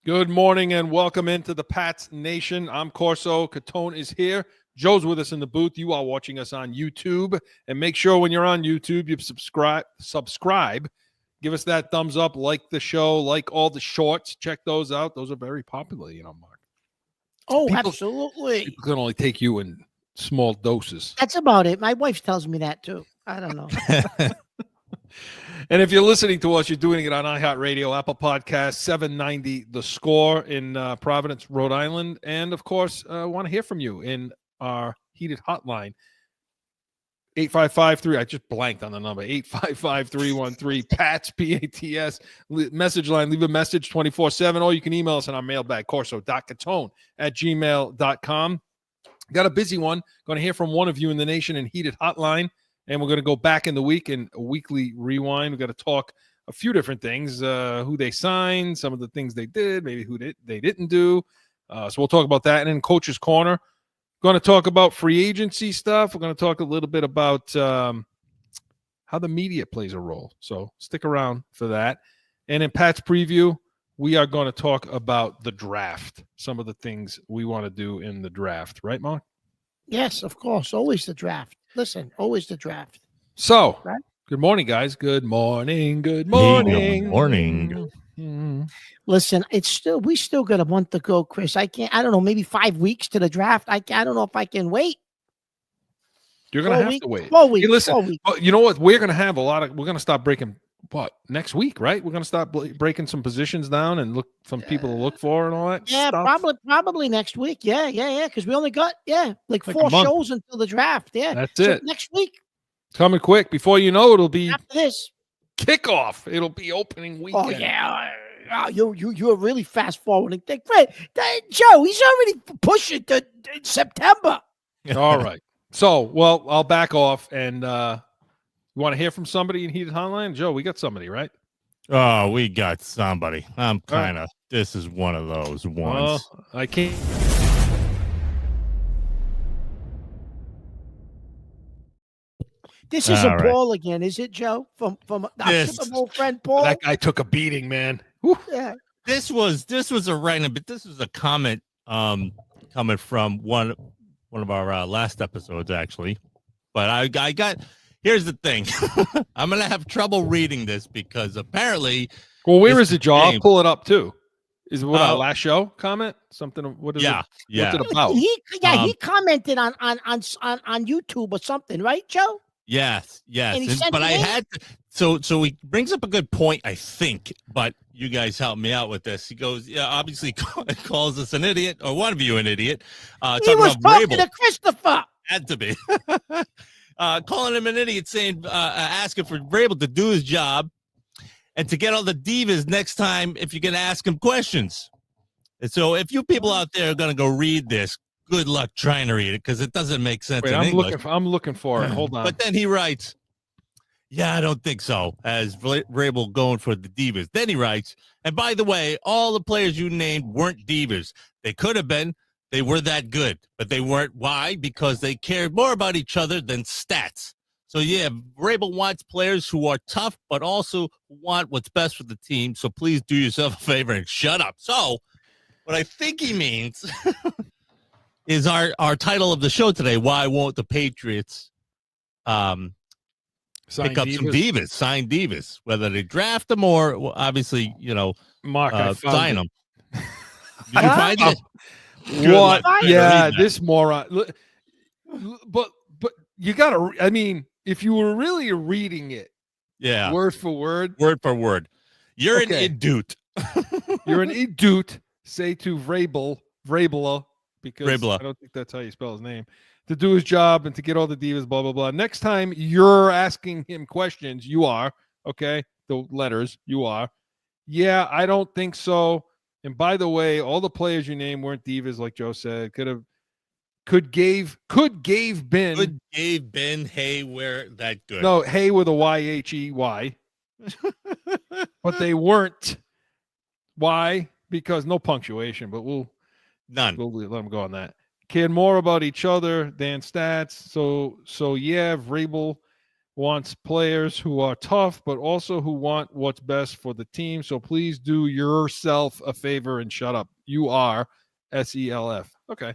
Good morning and welcome into the Pats Nation. I'm Corso. Catone is here. Joe's with us in the booth. You are watching us on YouTube. And make sure when you're on YouTube, you subscribe. Give us that thumbs up, like the show, like all the shorts. Check those out. Those are very popular, Mark. Absolutely. People can only take you in small doses. That's about it. My wife tells me that too. I don't know. And if you're listening to us, you're doing it on iHeartRadio, Apple Podcasts, 790 The Score in Providence, Rhode Island. And, of course, I want to hear from you in our heated hotline, 855-3. I just blanked on the number, 855-313-PATS, P-A-T-S. Message line, leave a message 24/7, or you can email us on our mailbag, corso.catone@gmail.com. Got a busy one. Going to hear from one of you in the nation in heated hotline. And we're going to go back in the week in a weekly rewind. We've got to talk a few different things, who they signed, some of the things they did, maybe who they didn't do. So we'll talk about that. And in Coach's Corner, going to talk about free agency stuff. We're going to talk a little bit about how the media plays a role. So stick around for that. And in Pat's preview, we are going to talk about the draft, some of the things we want to do in the draft. Right, Mark? Yes, of course. Always the draft. Listen, always the draft. So, right? Good morning, guys. Good morning. Good morning. Hey, good morning. Mm-hmm. Listen, we still got a month to go, Chris. I don't know, maybe 5 weeks to the draft. I don't know if I can wait. You're going to have to wait. 4 weeks. Hey, listen, 4 weeks. you know what? We're going to have we're going to start breaking, next week, right? We're going to start breaking some positions down and look some people to look for and all that stuff. Probably next week. Yeah. Because we only got, like 4 shows until the draft. Yeah. That's it. Next week. Coming quick. Before you know, it'll be after this kickoff. It'll be opening weekend. Oh, yeah. You're really fast forwarding. Joe, he's already pushing to September. All right. So, I'll back off and you want to hear from somebody in heated hotline? Joe, we got somebody, right? Oh, we got somebody. I'm kind of, this is one of those ones. I can't. This isn't Paul again, is it, Joe? From our Super Bowl friend Paul? That guy took a beating, man. Yeah. This was a random, but this was a comment coming from one of our last episodes, actually. But I got... Here's the thing. I'm going to have trouble reading this because apparently... Well, where is it, Joe? I'll pull it up, too. Is it our last show comment? Something? What is it? Yeah. What's it about? He commented on YouTube or something, right, Joe? Yes. But I had to, so he brings up a good point, I think, but you guys help me out with this. He goes, obviously calls us an idiot, or one of you an idiot. He was talking to Christopher. Had to be. Calling him an idiot, saying, asking for Vrabel to do his job and to get all the divas next time if you're going to ask him questions. And so if you people out there are going to go read this, good luck trying to read it because it doesn't make sense in English. I'm looking for it. Hold on. But then he writes, I don't think so, as Vrabel going for the divas. Then he writes, and by the way, all the players you named weren't divas. They could have been. They were that good, but they weren't. Why? Because they cared more about each other than stats. So, Vrabel wants players who are tough, but also want what's best for the team. So please do yourself a favor and shut up. So what I think he means is our title of the show today, Why Won't the Patriots pick up some divas, sign divas, whether they draft them or obviously, Mark, sign them. Did you find it? What? Yeah, this moron. But you got to, if you were really reading it, word for word, you're an idiot. You're an idiot. Say to Vrabel, because I don't think that's how you spell his name, to do his job and to get all the divas, blah, blah, blah. Next time you're asking him questions, you are, okay? The letters, you are. Yeah, I don't think so. And by the way, all the players you named weren't divas, like Joe said. Could Gabe been Hey, where that good? No, Hey with a Y-H-E-Y. But they weren't. Why? Because no punctuation, but we'll let them go on that. Cared more about each other than stats. So Vrabel wants players who are tough, but also who want what's best for the team. So please do yourself a favor and shut up. You are SELF. Okay.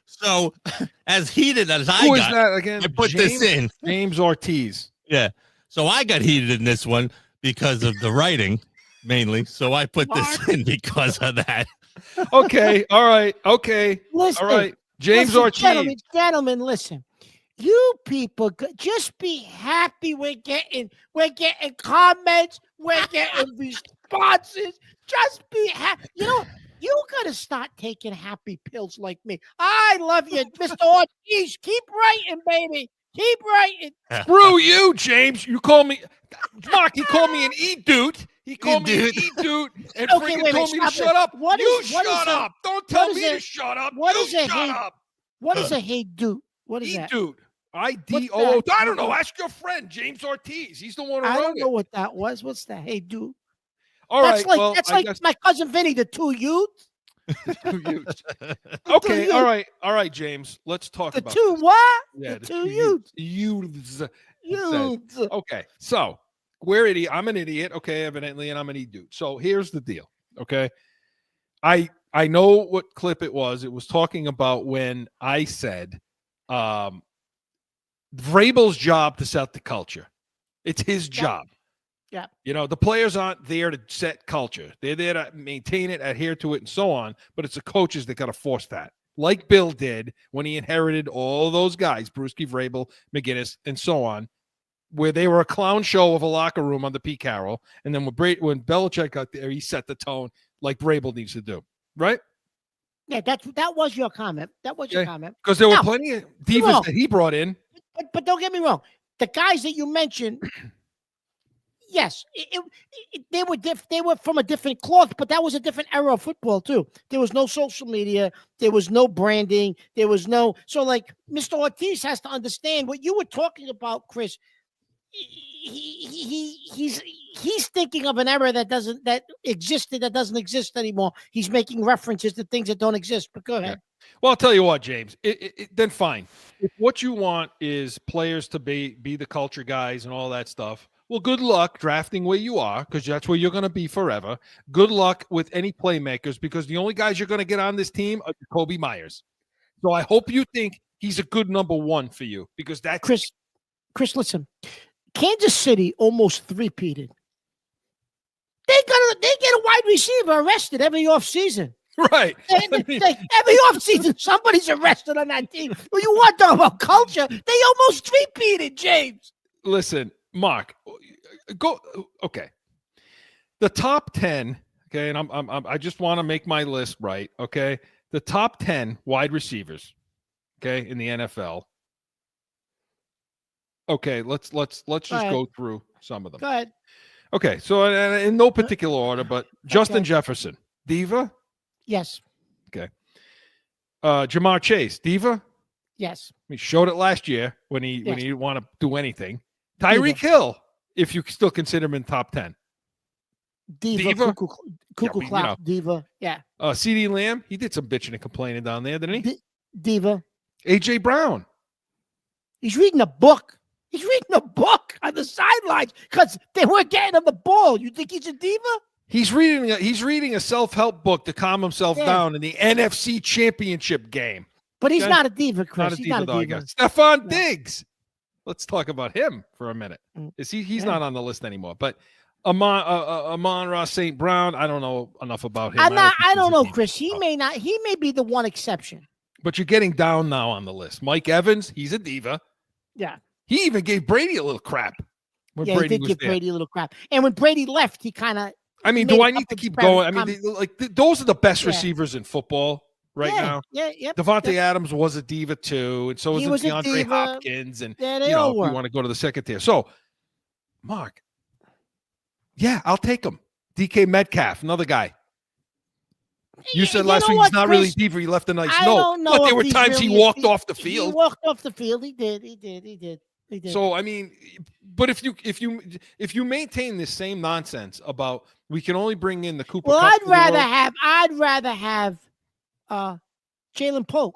So, as heated as I Who is got, that again? I put this in. James Ortiz. Yeah. So I got heated in this one because of the writing, mainly. So I put this in because of that. Okay. All right. Okay. Listen, all right. James listen, Ortiz. Gentlemen, listen. You people just be happy we're getting comments, we're getting responses. Just be happy. You know, you gotta start taking happy pills like me. I love you, Mr. Ortiz. Keep writing, baby. Keep writing. Screw you, James. You call me Mark, he called me an E-dude. He called me an E-dude and Okay, freaking wait, told me to stop shut it. up. What You is- what is shut a- up. Don't tell what me is to a- shut up. what You is a shut hey- up. What is a hey dude? What is that? E-dude. IDOO. What's that? I don't know. Ask your friend, James Ortiz. He's the one who I wrote don't know it. what that was. What's that? Hey dude. All That's right. like well, that's I like guess my cousin Vinny, the two youths. two youths. The Okay. two All youths. right. All right, James. Let's talk The about two this. what? Yeah, The two youths. Youths. Okay. So I'm an idiot. Okay, evidently, and I'm an E-dude. So here's the deal. Okay. I know what clip it was. It was talking about when I said Vrabel's job to set the culture. It's his job. Yeah. You know, the players aren't there to set culture. They're there to maintain it, adhere to it, and so on. But it's the coaches that got to force that. Like Bill did when he inherited all those guys, Brewski, Vrabel, McGinnis, and so on, where they were a clown show of a locker room under Pete Carroll. And then when Belichick got there, he set the tone like Vrabel needs to do. Right? Yeah, that was your comment. That was your comment. Because there were Now, plenty of divas that he brought in. But don't get me wrong. The guys that you mentioned, yes, they were from a different cloth, but that was a different era of football too. There was no social media, there was no branding, there was no like Mr. Ortiz has to understand what you were talking about, Chris. He's thinking of an era that doesn't exist anymore. He's making references to things that don't exist. But go ahead. Yeah. Well, I'll tell you what, James. Then fine. If what you want is players to be the culture guys and all that stuff, well, good luck drafting where you are, because that's where you're going to be forever. Good luck with any playmakers, because the only guys you're going to get on this team are Kobe Myers. So I hope you think he's a good number one for you, because that's Chris, listen. Kansas City almost three-peated. They get a wide receiver arrested every offseason. Right. Every offseason, somebody's arrested on that team. Well, you want to talk about culture? They almost three-peated, James. Listen, Mark, go. Okay. The top 10, okay, and I just want to make my list right, okay? The top 10 wide receivers, okay, in the NFL. Okay, let's just go through some of them. Go ahead. Okay, so in no particular order, but Justin Jefferson, diva? Yes. Okay. Jamar Chase, diva? Yes. He showed it last year when he didn't want to do anything. Tyreek Hill, if you still consider him in top 10. Diva? Cuckoo clock, diva. Yeah. CeeDee Lamb, he did some bitching and complaining down there, didn't he? Diva. A.J. Brown. He's reading a book. He's reading a book on the sidelines because they weren't getting him the ball. You think he's a diva? He's reading a self-help book to calm himself down in the NFC Championship game. But he's not a diva, Chris. He's not a diva, I guess. Stephon Diggs. Let's talk about him for a minute. He's not on the list anymore. But Amon-Ra St. Brown, I don't know enough about him. I don't know, Chris. He may be the one exception. But you're getting down now on the list. Mike Evans, he's a diva. Yeah. He even gave Brady a little crap. He did give Brady a little crap. And when Brady left, he kind of. I mean, do I need to keep going? I mean, those are the best receivers in football now. Yeah. Devontae Adams was a diva too, and so was DeAndre Hopkins, and they you want to go to the second tier. So, Mark, I'll take him. DK Metcalf, another guy. You said last week he's not really diva. He left a nice note. But there were times he walked off the field. He walked off the field. He did. So I mean, but if you maintain this same nonsense about we can only bring in the Cooper. Well, Cup I'd rather have Jalen Polk.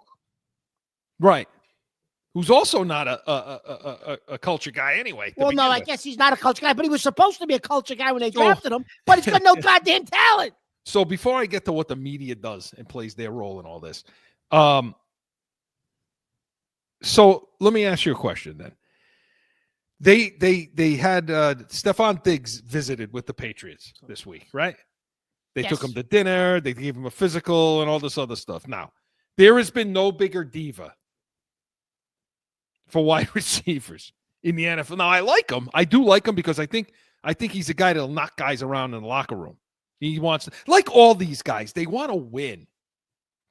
Right. who's also not a culture guy anyway. Well, no, I guess he's not a culture guy, but he was supposed to be a culture guy when they drafted him, but he's got no goddamn talent. So before I get to what the media does and plays their role in all this, so let me ask you a question then. They had Stephon Diggs visited with the Patriots this week, right? They took him to dinner. They gave him a physical and all this other stuff. Now, there has been no bigger diva for wide receivers in the NFL. Now, I like him. I do like him because I think he's a guy that'll knock guys around in the locker room. He wants, like all these guys, they want to win.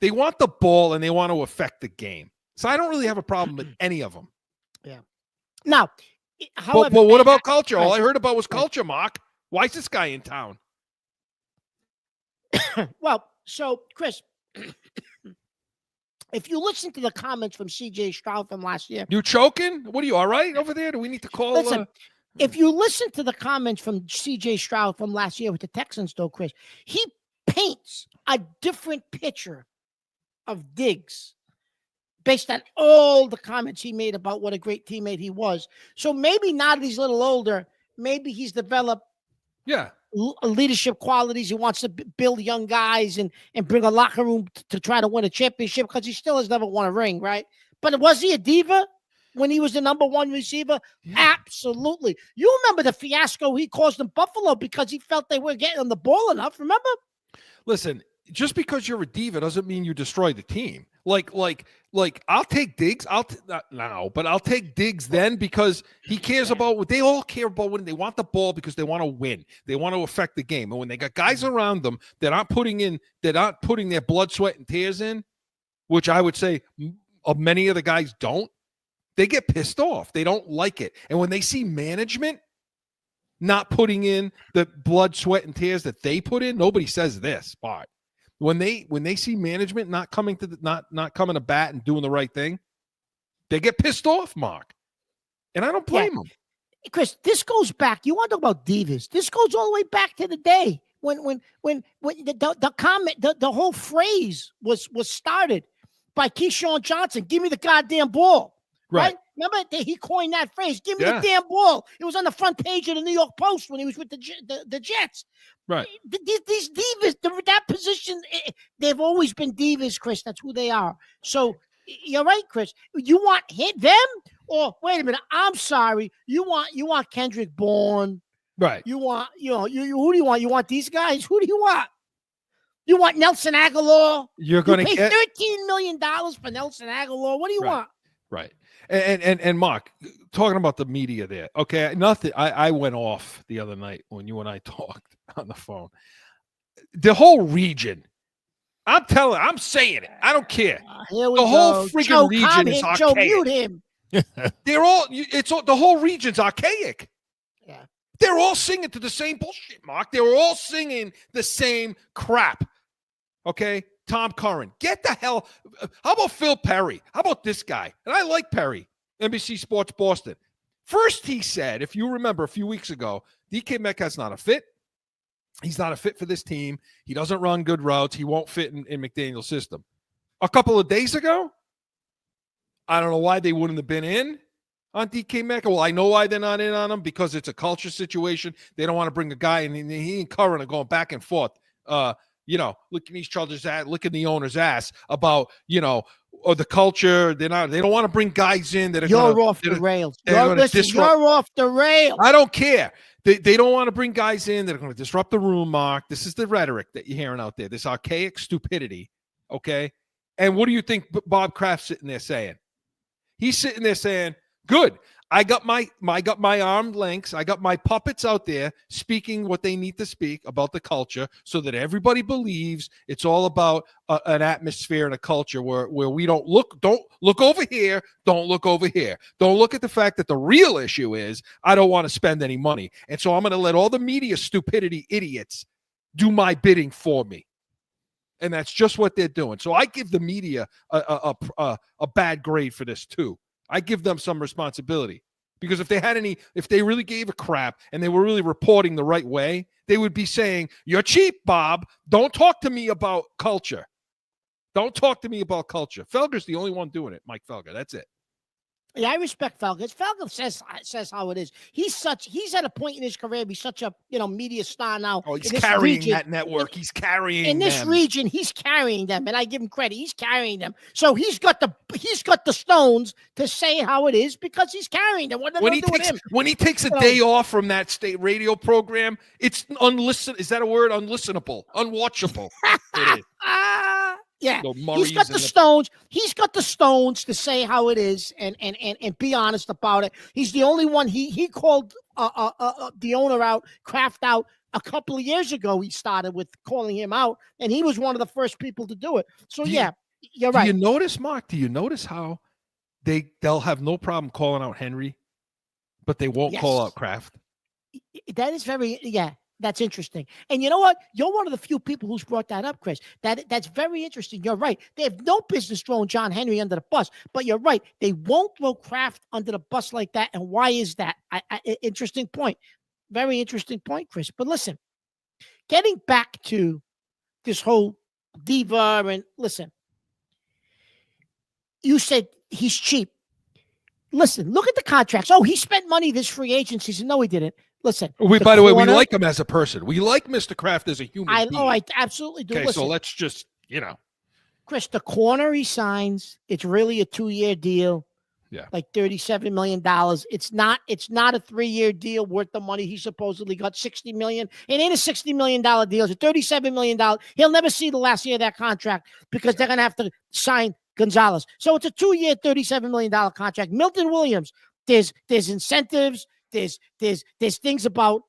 They want the ball and they want to affect the game. So I don't really have a problem with any of them. Yeah. Now, however, but what about culture? All I heard about was culture, Mark. Why is this guy in town? Well, so, Chris, if you listen to the comments from C.J. Stroud from last year. You choking? What are you, all right over there? Do we need to call? Listen, if you listen to the comments from C.J. Stroud from last year with the Texans, though, Chris, he paints a different picture of Diggs based on all the comments he made about what a great teammate he was. So maybe now that he's a little older, maybe he's developed leadership qualities. He wants to build young guys and bring a locker room to try to win a championship because he still has never won a ring, right? But was he a diva when he was the number one receiver? Yeah. Absolutely. You remember the fiasco he caused in Buffalo because he felt they weren't getting on the ball enough, remember? Listen, just because you're a diva doesn't mean you destroy the team. Like I'll take Diggs. Not now, but I'll take Diggs then because he cares about what they all care about. When they want the ball because they want to win, they want to affect the game. And when they got guys around them that aren't putting their blood, sweat, and tears in, which I would say many of the guys don't, they get pissed off. They don't like it. And when they see management not putting in the blood, sweat, and tears that they put in, nobody says this part. When they see management not coming to not coming to bat and doing the right thing, they get pissed off, Mark. And I don't blame them. Chris, this goes back. You want to talk about divas? This goes all the way back to the day when the comment, the whole phrase was started by Keyshawn Johnson. Give me the goddamn ball. Right? Remember that he coined that phrase? Give me the damn ball. It was on the front page of the New York Post when he was with the Jets. Right. These divas, that position, they've always been divas, Chris. That's who they are. So you're right, Chris. You want them? Or wait a minute. I'm sorry. You want Kendrick Bourne? Right. You want who do you want? You want these guys? Who do you want? You want Nelson Aguilar? You're going to get $13 million for Nelson Aguilar. What do you want? Right. And Mark, talking about the media there. Okay, nothing. I went off the other night when you and I talked on the phone. The whole region. I'm saying it. I don't care. The whole freaking region is archaic. Joe, mute him. The whole region's archaic. Yeah. They're all singing to the same bullshit, Mark. They were all singing the same crap. Okay? Tom Curran. Get the hell. How about Phil Perry? How about this guy? And I like Perry, NBC Sports Boston. First, he said, if you remember a few weeks ago, DK Metcalf's not a fit. He's not a fit for this team. He doesn't run good routes. He won't fit in McDaniel's system. A couple of days ago, I don't know why they wouldn't have been in on DK Metcalf. Well, I know why they're not in on him, because it's a culture situation. They don't want to bring a guy, and he and Curran are going back and forth. Looking each other's ass, licking the owner's ass about, or the culture. They don't want to bring guys in that are off the rails. You're off the rails. I don't care. They don't want to bring guys in that are going to disrupt the room, Mark. This is the rhetoric that you're hearing out there. This archaic stupidity. Okay. And what do you think Bob Kraft's sitting there saying? He's sitting there saying, good. I got my arm lengths. I got my puppets out there speaking what they need to speak about the culture, so that everybody believes it's all about an atmosphere and a culture where we don't look over here. Don't look over here. Don't look at the fact that the real issue is I don't want to spend any money. And so I'm going to let all the media stupidity idiots do my bidding for me. And that's just what they're doing. So I give the media a bad grade for this too. I give them some responsibility, because if they really gave a crap and they were really reporting the right way, they would be saying, you're cheap, Bob. Don't talk to me about culture. Don't talk to me about culture. Felger's the only one doing it, Mike Felger. That's it. Yeah, I respect Falcons. Falcons says how it is. He's at a point in his career. He's such a media star now. Oh, he's in this carrying region, that network. He's carrying in this them. region. He's carrying them, and I give him credit. He's carrying them. So he's got the stones to say how it is because he's carrying them. What are they going to do with him? When he takes a day off from that state radio program, it's Is that a word? Unlistenable, unwatchable. It is. Yeah, No, he's got the stones. He's got the stones to say how it is and be honest about it. He's the only one. He called the owner out, Kraft out a couple of years ago. He started with calling him out, and he was one of the first people to do it. So you're right. Do you notice, Mark? Do you notice how they'll have no problem calling out Henry, but they won't call out Kraft? That is that's interesting. And you know what? You're one of the few people who's brought that up, Chris. That's very interesting. You're right. They have no business throwing John Henry under the bus, but you're right. They won't throw Kraft under the bus like that. And why is that? Interesting point. Very interesting point, Chris. But listen, getting back to this whole diva and listen, you said he's cheap. Listen, look at the contracts. Oh, he spent money this free agency. So no, he didn't. Listen. By the way, we like him as a person. We like Mr. Kraft as a human being. I absolutely do. Okay, listen, so let's just, Chris, the corner he signs, it's really a 2-year deal. Yeah. Like $37 million. It's not a 3-year deal worth the money. He supposedly got $60 million. It ain't a $60 million deal. It's a $37 million. He'll never see the last year of that contract because they're going to have to sign Gonzalez. So it's a 2-year, $37 million contract. Milton Williams, there's incentives. There's things about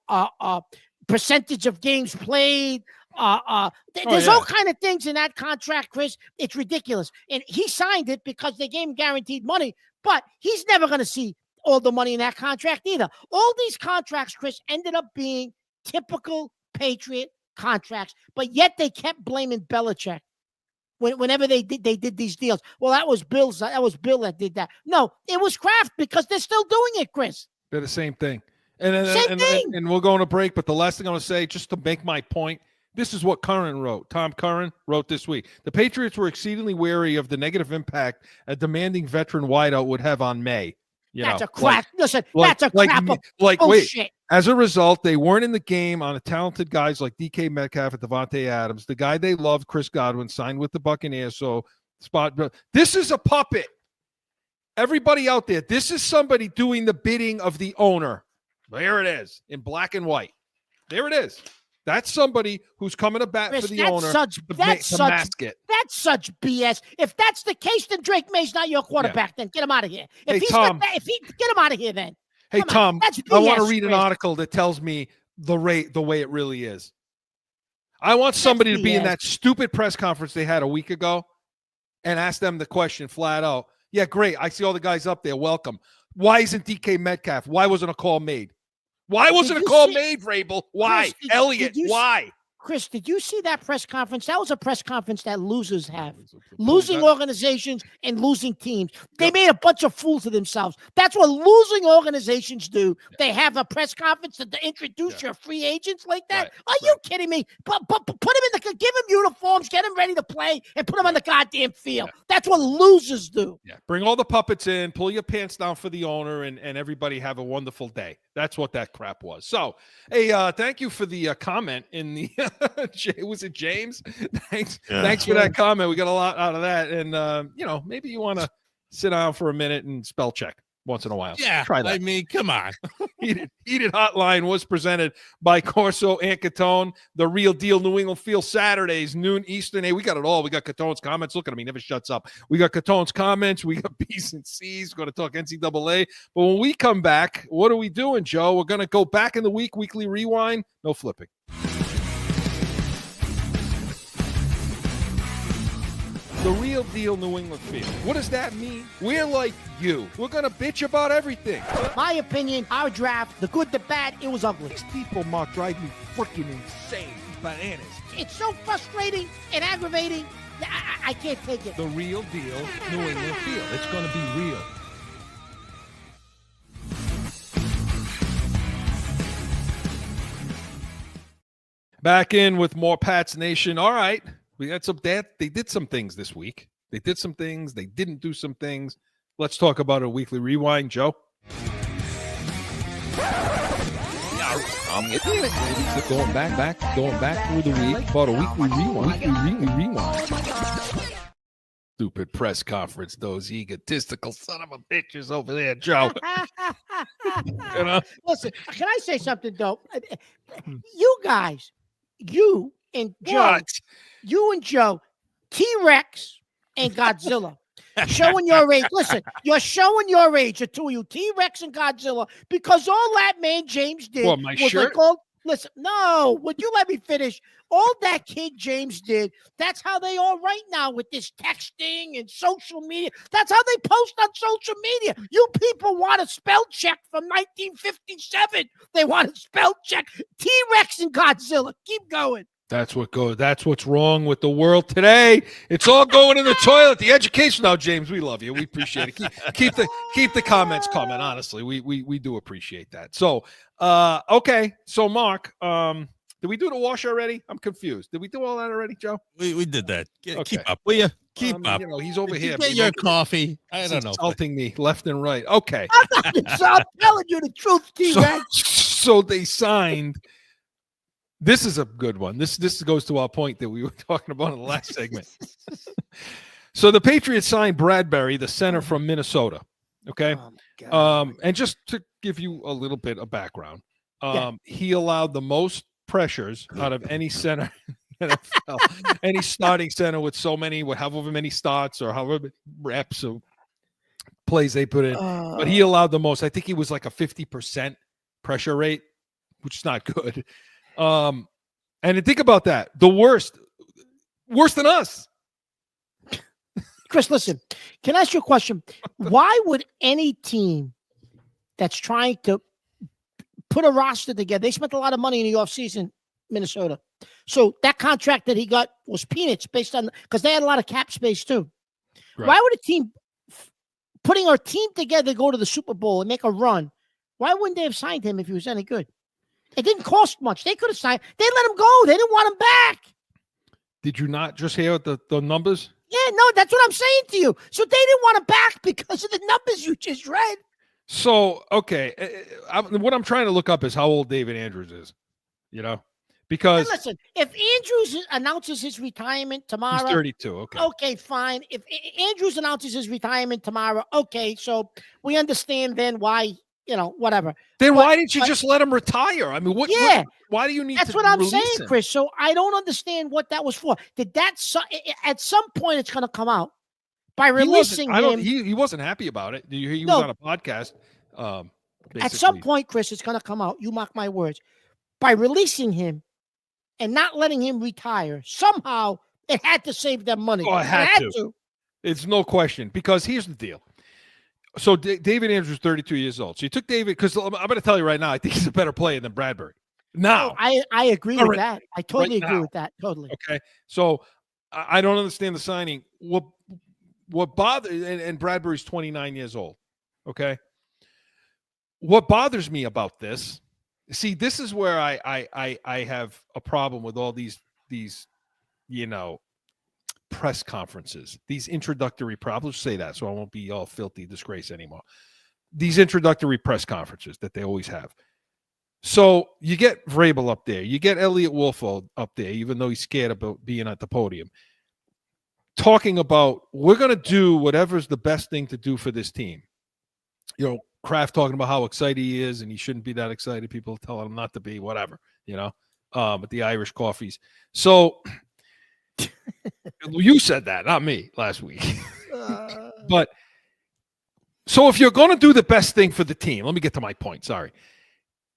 percentage of games played. There's all kind of things in that contract, Chris. It's ridiculous. And he signed it because they gave him guaranteed money, but he's never going to see all the money in that contract either. All these contracts, Chris, ended up being typical Patriot contracts, but yet they kept blaming Belichick whenever they did these deals. Well, that was Bill that did that. No, it was Kraft because they're still doing it, Chris. They're the same thing. And we'll go on a break, but the last thing I want to say, just to make my point, this is what Tom Curran wrote this week. The Patriots were exceedingly wary of the negative impact a demanding veteran wideout would have on May. That's a crap. Listen, that's a crap of bullshit. As a result, they weren't in the game on talented guys like DK Metcalf and Devontae Adams. The guy they loved, Chris Godwin, signed with the Buccaneers. So this is a puppet. Everybody out there, this is somebody doing the bidding of the owner. There it is in black and white. There it is. That's somebody who's coming to bat for the owner to mask it. That's such BS. If that's the case, then Drake May's not your quarterback. Then get him out of here. Get him out of here, then. Hey, Tom, I want to read an article that tells me the way it really is. I want somebody to be in that stupid press conference they had a week ago and ask them the question flat out. Yeah, great. I see all the guys up there. Welcome. Why isn't DK Metcalf? Why wasn't a call made? Why wasn't a call made, Vrabel? Why? Elliott, why? Chris, did you see that press conference? That was a press conference that losers have. Losing organizations and losing teams. They made a bunch of fools of themselves. That's what losing organizations do. They have a press conference to introduce your free agents like that. Are you kidding me? Put them give them uniforms, get them ready to play, and put them on the goddamn field. That's what losers do. Yeah. Bring all the puppets in, pull your pants down for the owner, and everybody have a wonderful day. That's what that crap was. So, hey, thank you for the comment in the was it James? Thanks for that comment. We got a lot out of that. And maybe you want to sit down for a minute and spell check once in a while. Yeah. Try that. I mean, come on. Heated Hotline was presented by Corso and Catone. The Real Deal New England Field Saturdays, noon Eastern. Hey, we got it all. We got Catone's comments. Look at him. He never shuts up. We got Catone's comments. We got B's and C's. We're going to talk NCAA. But when we come back, what are we doing, Joe? We're going to go back in the weekly rewind. No flipping. The Real Deal New England Field. What does that mean? We're like you. We're going to bitch about everything. My opinion, our draft, the good, the bad, it was ugly. These people, Mark, drive me freaking insane. Bananas. It's so frustrating and aggravating. I can't take it. The Real Deal New England Field. It's going to be real. Back in with more Pats Nation. All right. We got some they did some things this week. They did some things. They didn't do some things. Let's talk about a weekly rewind, Joe. Going back through the week. About a weekly rewind. Stupid press conference, those egotistical son of a bitches over there, Joe. You know? Listen, can I say something, though? You guys, you and Joe, T-Rex and Godzilla, showing your age. Listen, you're showing your age, the two of you, T-Rex and Godzilla, because all that man James did What, my was shirt? like, listen, no, would you let me finish? All that kid James did, that's how they are right now with this texting and social media. That's how they post on social media. You people want a spell check from 1957. They want a spell check. T-Rex and Godzilla. Keep going. That's what's wrong with the world today. It's all going in the toilet. The education now, James. We love you. We appreciate it. Keep the comments coming. Honestly, we do appreciate that. So, okay. So, Mark, did we do the wash already? I'm confused. Did we do all that already, Joe? We did that. Okay. Keep up, will you? Keep up. You know, he's over here. Get your coffee. I don't know. Insulting me left and right. Okay. I'm telling you the truth, T-Rex. So they signed. This is a good one. This goes to our point that we were talking about in the last segment. So the Patriots signed Bradbury, the center from Minnesota. Okay. And just to give you a little bit of background, he allowed the most pressures out of any center in the NFL, any starting center with so many, however many starts or however many reps of plays they put in. But he allowed the most. I think he was like a 50% pressure rate, which is not good. And think about that. The worse than us. Chris, listen, can I ask you a question? Why would any team that's trying to put a roster together, they spent a lot of money in the offseason, Minnesota. So that contract that he got was peanuts based on, because they had a lot of cap space too. Right. Why would a team putting our team together go to the Super Bowl and make a run? Why wouldn't they have signed him if he was any good? It didn't cost much. They could have signed. They let him go. They didn't want him back. Did you not just hear the numbers? Yeah, no, that's what I'm saying to you. So they didn't want him back because of the numbers you just read. So, okay. What I'm trying to look up is how old David Andrews is, you know? Because and listen, if Andrews announces his retirement tomorrow. He's 32, okay. Okay, fine. If Andrews announces his retirement tomorrow, okay, so we understand then why, whatever. Then why didn't you just let him retire? I mean, why do you need That's to what I'm saying, him? Chris. So I don't understand what that was for. At some point it's going to come out by releasing him. He wasn't happy about it. He was on a podcast. At some point, Chris, it's going to come out. You mark my words. By releasing him and not letting him retire, somehow it had to save them money. Oh, it had to. It's no question. Because here's the deal. So David Andrews is 32 years old. So you took David, because I'm going to tell you right now, I think he's a better player than Bradbury. Now, I agree with that. I totally agree with that. Totally. Okay. So I don't understand the signing. What bothers, and Bradbury's 29 years old. Okay. What bothers me about this, see, this is where I have a problem with all these press conferences, these introductory problems. Say that so I won't be all filthy disgrace anymore. These introductory press conferences that they always have. So you get Vrabel up there, you get Elliot Wolf up there, even though he's scared about being at the podium, talking about we're going to do whatever's the best thing to do for this team. Kraft talking about how excited he is and he shouldn't be that excited. People telling him not to be, whatever, at the Irish coffees. So you said that, not me, last week. But so if you're going to do the best thing for the team, let me get to my point. Sorry.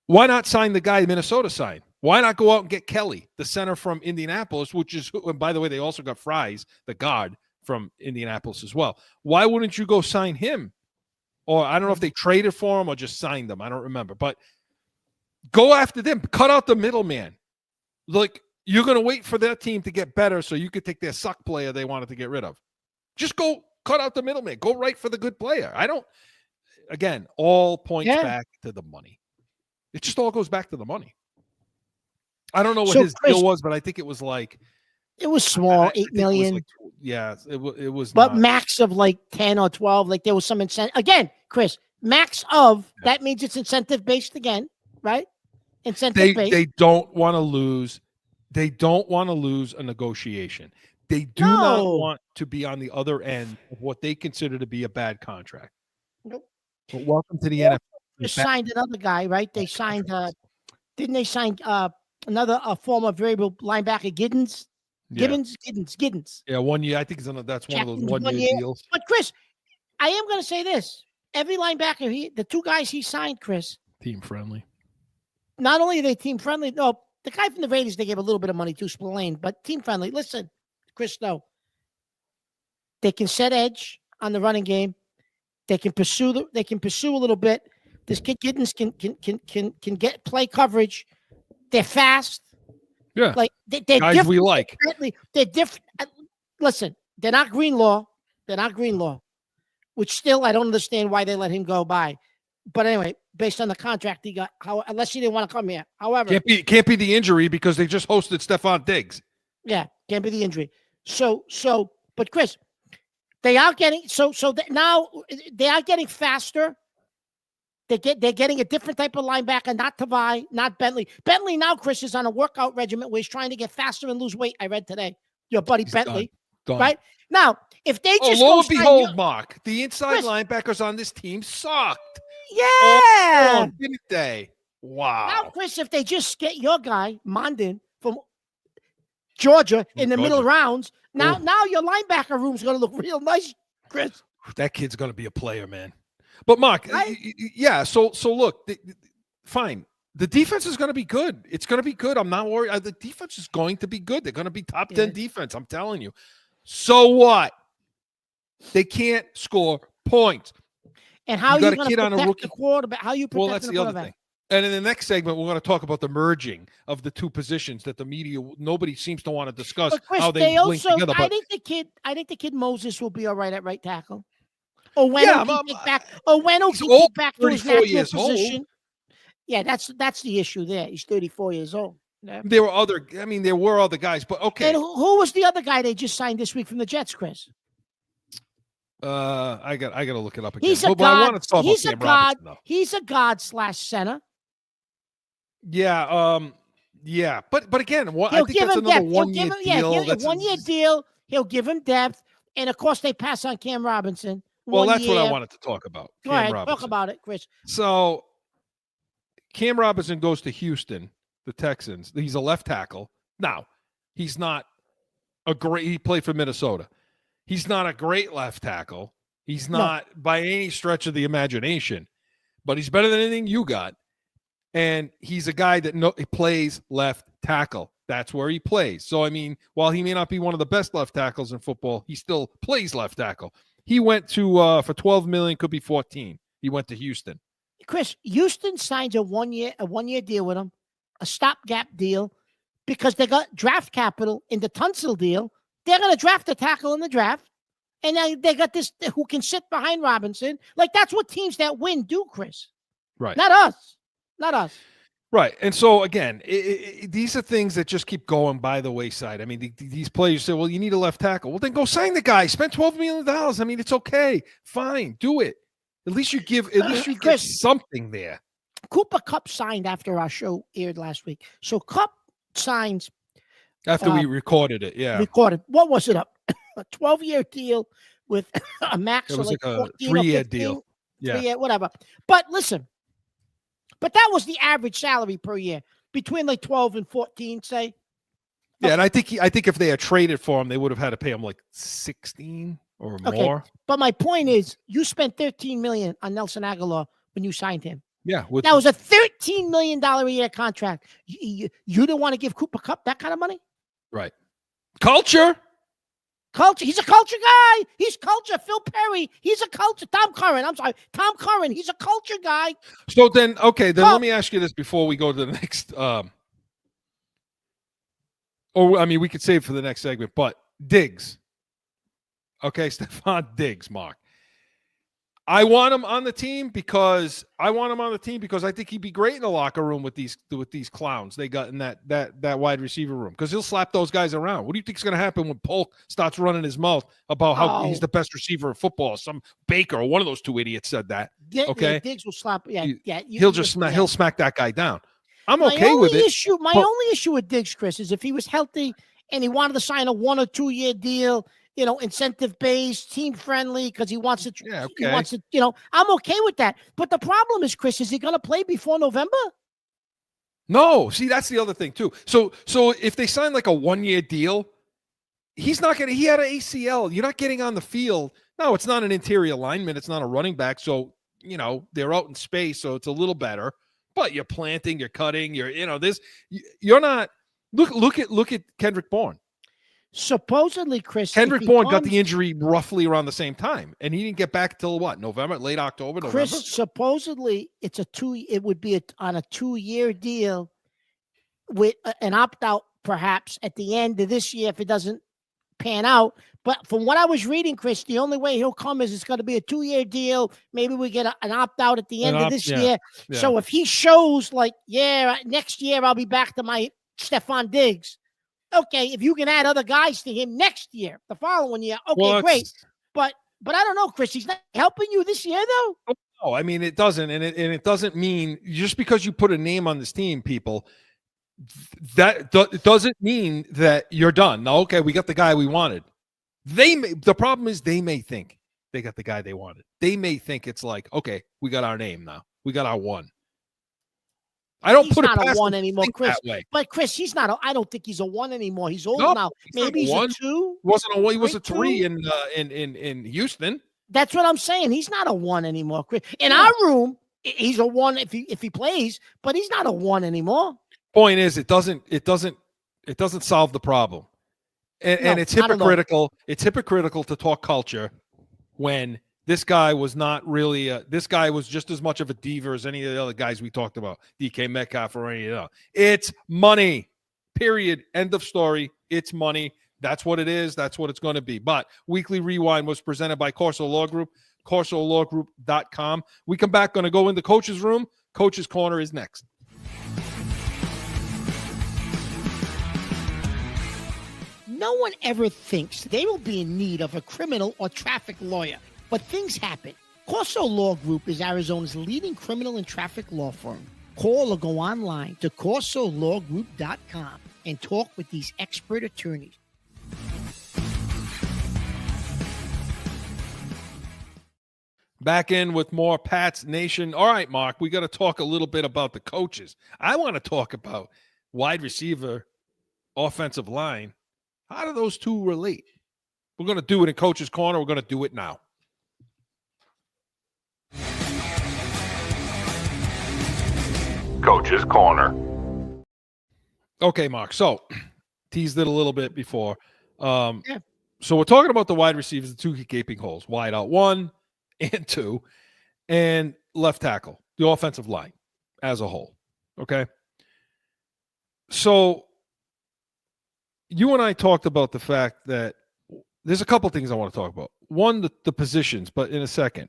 Why not sign the guy Minnesota signed? Why not go out and get Kelly, the center from Indianapolis, which is, and by the way, they also got Fries, the guard from Indianapolis as well. Why wouldn't you go sign him? Or I don't know if they traded for him or just signed them. I don't remember. But go after them. Cut out the middleman. Like, you're going to wait for their team to get better so you could take their suck player they wanted to get rid of. Just go cut out the middleman. Go right for the good player. Again, all points back to the money. It just all goes back to the money. I don't know what his deal was, but I think it was like. It was small, $8 million. yeah, it was But not. max of like 10 or 12, like there was some incentive. Again, Chris, max of, that means it's incentive based again, right? Incentive based. They don't want to lose. They don't want to lose a negotiation. They do not No. want to be on the other end of what they consider to be a bad contract. Nope. But welcome to the They NFL. just signed another guy, right? They signed, didn't they sign another former variable linebacker, Giddens? Yeah. Giddens. Yeah, 1 year. I think that's one of those Jackson's 1 year deals. But Chris, I am going to say this: every linebacker, the two guys he signed, Chris, Team friendly. not only are they team friendly, no, the guy from the Raiders they gave a little bit of money to, Spillane, but team friendly. Listen, Chris, no, they can set edge on the running game. They can pursue a little bit. This kid Giddens can get play coverage. They're fast. Yeah, like they're guys different. we like. They're different. Listen, they're not Greenlaw. Which still I don't understand why they let him go by. But anyway, based on the contract he got, unless he didn't want to come here. However, Can't be the injury because they just hosted Stephon Diggs. Yeah, can't be the injury. But Chris, they are getting now they are getting faster. They're getting a different type of linebacker, not Tavai, not Bentley. Bentley now, Chris, is on a workout regimen where he's trying to get faster and lose weight. I read today. Your buddy Bentley. Done. Right? Now, if they just lo go and behold, Mark, the inside Chris, linebackers on this team sucked. Yeah. Didn't they? Wow. Now, Chris, if they just get your guy, Mondin, from Georgia in the middle rounds, now your linebacker room's going to look real nice, Chris. That kid's going to be a player, man. But Mark, right? Yeah. So look, fine. The defense is going to be good. It's going to be good. I'm not worried. The defense is going to be good. They're going to be top 10 defense. I'm telling you. So what? They can't score points. And how you going to protect the quarterback? How you protect Well, that's the other thing. And in the next segment, we're going to talk about the merging of the two positions that the media, nobody seems to want to discuss. But Chris, how they link together. I think the kid Moses will be all right at right tackle. Or when he'll kick back. Or when he'll kick back to his natural position. Old. Yeah, that's the issue there. He's 34 years old. Yeah. There were other guys, but okay. And who was the other guy they just signed this week from the Jets, Chris? I got to look it up again. He's a god. But I want to talk about Cam Robinson, though. He's a god / center. Yeah, yeah. But again, I think that's another 1 year deal. That's a 1 year deal. He'll give him depth, and of course they pass on Cam Robinson. Well, that's what I wanted to talk about. Go ahead, talk about it, Chris. So Cam Robinson goes to Houston, the Texans. He's a left tackle. Now, he's not he played for Minnesota. He's not a great left tackle. He's not by any stretch of the imagination, but he's better than anything you got. And he's a guy that he plays left tackle. That's where he plays. So, I mean, while he may not be one of the best left tackles in football, he still plays left tackle. He went to for $12 million, could be 14. He went to Houston. Chris, Houston signs a one year deal with him, a stopgap deal, because they got draft capital in the Tunsil deal. They're going to draft a tackle in the draft, and now they got this who can sit behind Robinson. Like, that's what teams that win do, Chris. Right. Not us. Right. And so, again, these are things that just keep going by the wayside. I mean, these players say, well, you need a left tackle. Well, then go sign the guy. Spend $12 million. I mean, it's okay. Fine. Do it. At least you Chris, get something there. Cooper Kupp signed after our show aired last week. So Kupp signs. After we recorded it, yeah. What was it? A 12-year deal with a max of like a 3-year deal. Yeah. 3-year, whatever. But listen. But that was the average salary per year, between like 12 and 14, say. Yeah, and I think if they had traded for him, they would have had to pay him like 16 or more. But my point is, you spent $13 million on Nelson Aguilar when you signed him. Yeah, that was a $13 million a year contract. You didn't want to give Cooper Kupp that kind of money, right? Culture. He's a culture guy. He's culture. Phil Perry. He's a culture. Tom Curran. He's a culture guy. So then, okay, let me ask you this before we go to the next. We could save for the next segment. But Diggs, okay, Stephon Diggs, Mark. I want him on the team because I think he'd be great in the locker room with these clowns they got in that wide receiver room, because he'll slap those guys around. What do you think is going to happen when Polk starts running his mouth about how he's the best receiver in football? Some Baker or one of those two idiots said that. Okay, Diggs will slap. Yeah, he'll smack that guy down. I'm okay with it. My only issue with Diggs, Chris, is if he was healthy and he wanted to sign a 1 or 2 year deal, incentive based, team friendly, because he wants it. Yeah, okay. He wants it. I'm okay with that. But the problem is, Chris, is he going to play before November? No. See, that's the other thing too. So if they sign like a 1 year deal, he's not going to. He had an ACL. You're not getting on the field. No, it's not an interior lineman. It's not a running back. So they're out in space, so it's a little better. But you're planting, you're cutting, you're not. Look at Kendrick Bourne. Supposedly, Chris, Kendrick Bourne got the injury roughly around the same time, and he didn't get back till what? November, late October, November. Chris, supposedly it would be on a 2 year deal with an opt out, perhaps at the end of this year if it doesn't pan out. But from what I was reading, Chris, the only way he'll come is it's going to be a 2 year deal. Maybe we get an opt out at the end of this year. Yeah. So if he shows next year I'll be back to my Stephon Diggs. Okay, if you can add other guys to him next year, the following year, okay, great. But I don't know, Chris. He's not helping you this year, though. No, I mean it doesn't, and it doesn't mean just because you put a name on this team, people. That doesn't mean that you're done. No, okay, we got the guy we wanted. The problem is they may think they got the guy they wanted. They may think it's like, okay, we got our name now. We got our one. I don't put it past a one anymore, Chris. That way. But Chris, he's not. I don't think he's a one anymore. He's old now. Maybe he's a 2. He was a 3 in Houston. That's what I'm saying. He's not a 1 anymore, Chris. In our room, he's a 1 if he plays, but he's not a 1 anymore. Point is, it doesn't solve the problem, and it's hypocritical. It's hypocritical to talk culture when this guy was not really this guy was just as much of a diva as any of the other guys we talked about, DK Metcalf or any of them. It's money, period. End of story. It's money. That's what it is. That's what it's going to be. But Weekly Rewind was presented by Corso Law Group, CorsoLawGroup.com. We come back, going to go in the coach's room. Coach's Corner is next. No one ever thinks they will be in need of a criminal or traffic lawyer. But things happen. Corso Law Group is Arizona's leading criminal and traffic law firm. Call or go online to CorsoLawGroup.com and talk with these expert attorneys. Back in with more Pats Nation. All right, Mark, we got to talk a little bit about the coaches. I want to talk about wide receiver, offensive line. How do those two relate? We're going to do it in Coach's Corner. We're going to do it now. Coach's Corner. Okay, Mark. So, teased it a little bit before. So, we're talking about the wide receivers, the 2 gaping holes, wide out 1 and 2, and left tackle, the offensive line as a whole. Okay. So, you and I talked about the fact that there's a couple things I want to talk about. One, the positions, but in a second.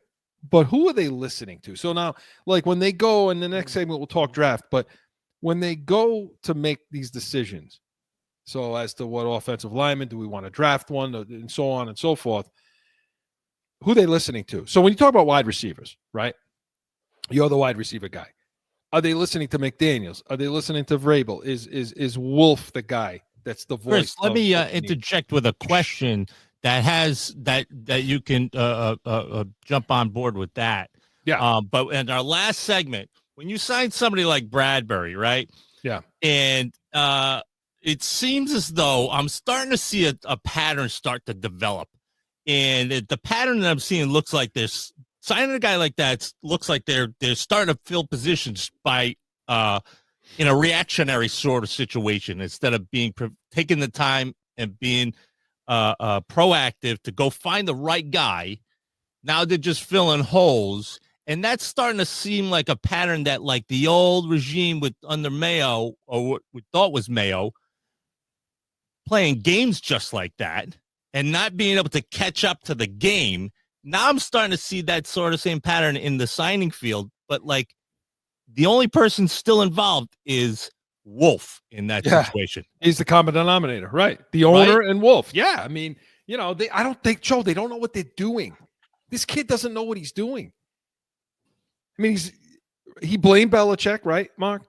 But who are they listening to? So now, like when they go, in the next segment, we'll talk draft, but when they go to make these decisions, so as to what offensive lineman, do we want to draft one, and so on and so forth, who are they listening to? So when you talk about wide receivers, right? You're the wide receiver guy. Are they listening to McDaniels? Are they listening to Vrabel? Is Wolf the guy that's the voice? Chris, let me interject with a question that has that you can jump on board with that. Yeah. But in our last segment, when you sign somebody like Bradbury, right? Yeah. And it seems as though I'm starting to see a pattern start to develop. And the pattern that I'm seeing looks like this. Signing a guy like that looks like they're starting to fill positions by in a reactionary sort of situation instead of taking the time and being proactive to go find the right guy. Now they're just filling holes, and that's starting to seem like a pattern that, like the old regime under Mayo, or what we thought was Mayo, playing games just like that and not being able to catch up to the game. now I'm starting to see that sort of same pattern in the signing field, but like the only person still involved is Wolf in that situation. He's the common denominator, right? The owner and Wolf. Yeah, I mean, I don't think, Joe, they don't know what they're doing. This kid doesn't know what he's doing. I mean, he blamed Belichick, right, Mark?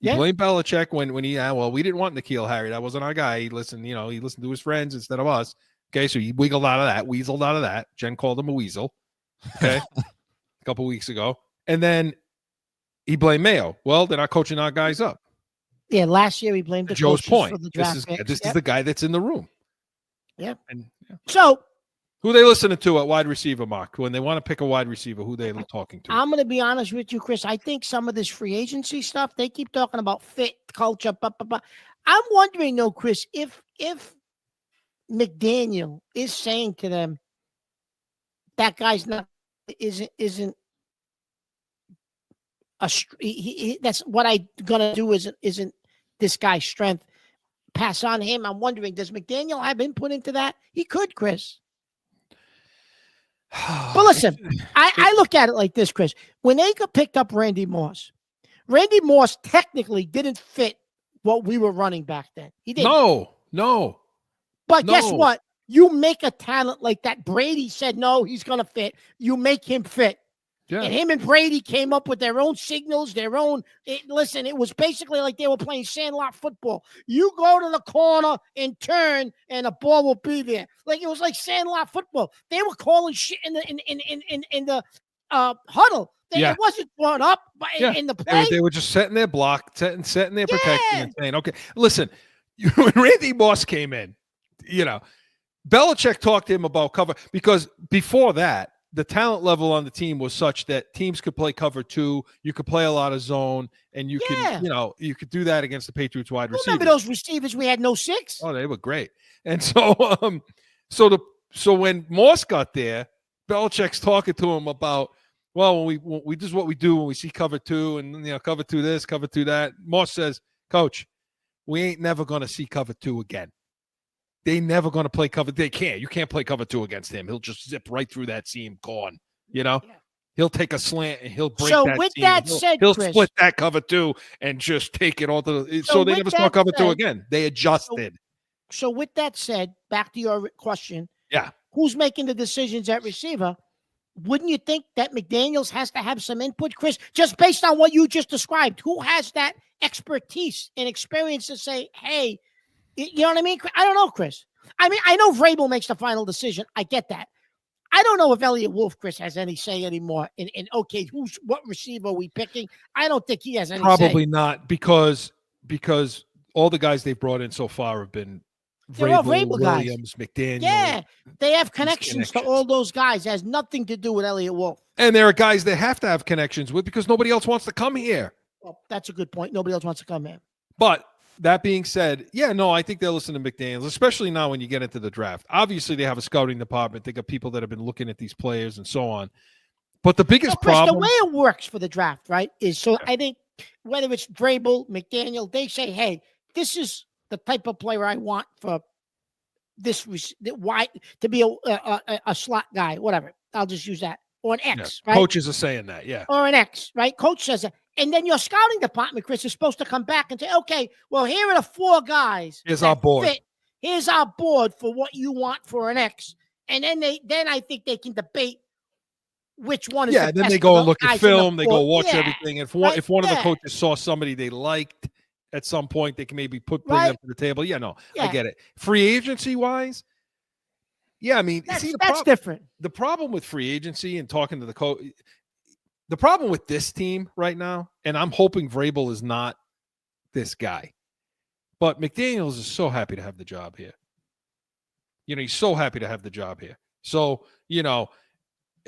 He blamed Belichick when we didn't want N'Keal Harry. That wasn't our guy. He listened to his friends instead of us. Okay, so he weaseled out of that. Jen called him a weasel. Okay, a couple weeks ago. And then he blamed Mayo. Well, they're not coaching our guys up. Yeah, last year he blamed the Joe's coaches point. for the draft This is the guy that's in the room. Yeah. And so who are they listening to at wide receiver, Mark? When they want to pick a wide receiver, who they talking to? I'm going to be honest with you, Chris. I think some of this free agency stuff, they keep talking about fit, culture, blah, blah, blah. I'm wondering, though, Chris, if McDaniel is saying to them that guy's isn't that's what I'm gonna do isn't this guy's strength. Pass on him. I'm wondering, does McDaniel have input into that? He could, Chris. But listen, I look at it like this, Chris. When they picked up Randy Moss technically didn't fit what we were running back then. He didn't. No. But guess what? You make a talent like that. Brady said, no, he's going to fit. You make him fit. Yeah. And him and Brady came up with their own signals, it was basically like they were playing sandlot football. You go to the corner and turn, and a ball will be there. Like it was like sandlot football. They were calling shit in the huddle. It wasn't brought up in the play. They were just setting their block, setting their protection, and saying, "Okay, listen." When Randy Moss came in, Belichick talked to him about cover because before that, the talent level on the team was such that teams could play cover 2. You could play a lot of zone, and you could do that against the Patriots wide receivers. Remember those receivers? We had no 6. Oh, they were great. And so, so when Moss got there, Belichick's talking to him about, well, when we this is what we do when we see cover 2, and cover 2 this, cover 2 that. Moss says, "Coach, we ain't never going to see cover 2 again. They never going to play cover. They can't. You can't play cover 2 against him. He'll just zip right through that seam, gone. He'll take a slant and he'll break that. So with seam. That said, he'll Chris, split that cover 2 and just take it all to. So they never saw cover 2 again. They adjusted. So with that said, back to your question. Yeah. Who's making the decisions at receiver? Wouldn't you think that McDaniels has to have some input, Chris? Just based on what you just described, who has that expertise and experience to say, hey, you know what I mean? I don't know, Chris. I mean, I know Vrabel makes the final decision. I get that. I don't know if Elliot Wolf, Chris, has any say anymore in okay, what receiver are we picking? I don't think he has any Probably say. Not because all the guys they've brought in so far have been Vrabel Williams, guys. McDaniel. Yeah, they have connections to all those guys. It has nothing to do with Elliot Wolf. And there are guys they have to have connections with because nobody else wants to come here. Well, that's a good point. Nobody else wants to come here. But that being said, I think they'll listen to McDaniels, especially now when you get into the draft. Obviously, they have a scouting department. They got people that have been looking at these players and so on. But the biggest problem... The way it works for the draft, right, is I think whether it's Vrabel, McDaniel, they say, hey, this is the type of player I want for this to be a slot guy, whatever. I'll just use that. Or an X, right? Coaches are saying that, yeah. Or an X, right? Coach says that. And then your scouting department, Chris, is supposed to come back and say, okay, well, here are the 4 guys. Here's our board. Here's our board for what you want for an X. And then I think they can debate which one is the then best they go and look at film. They go watch yeah. everything. If one of the coaches saw somebody they liked at some point, they can maybe bring them to the table. I get it. Free agency wise, I mean, that's different. The problem with free agency and talking to the coach, the problem with this team right now, and I'm hoping Vrabel is not this guy, but McDaniels is so happy to have the job here. He's so happy to have the job here. So,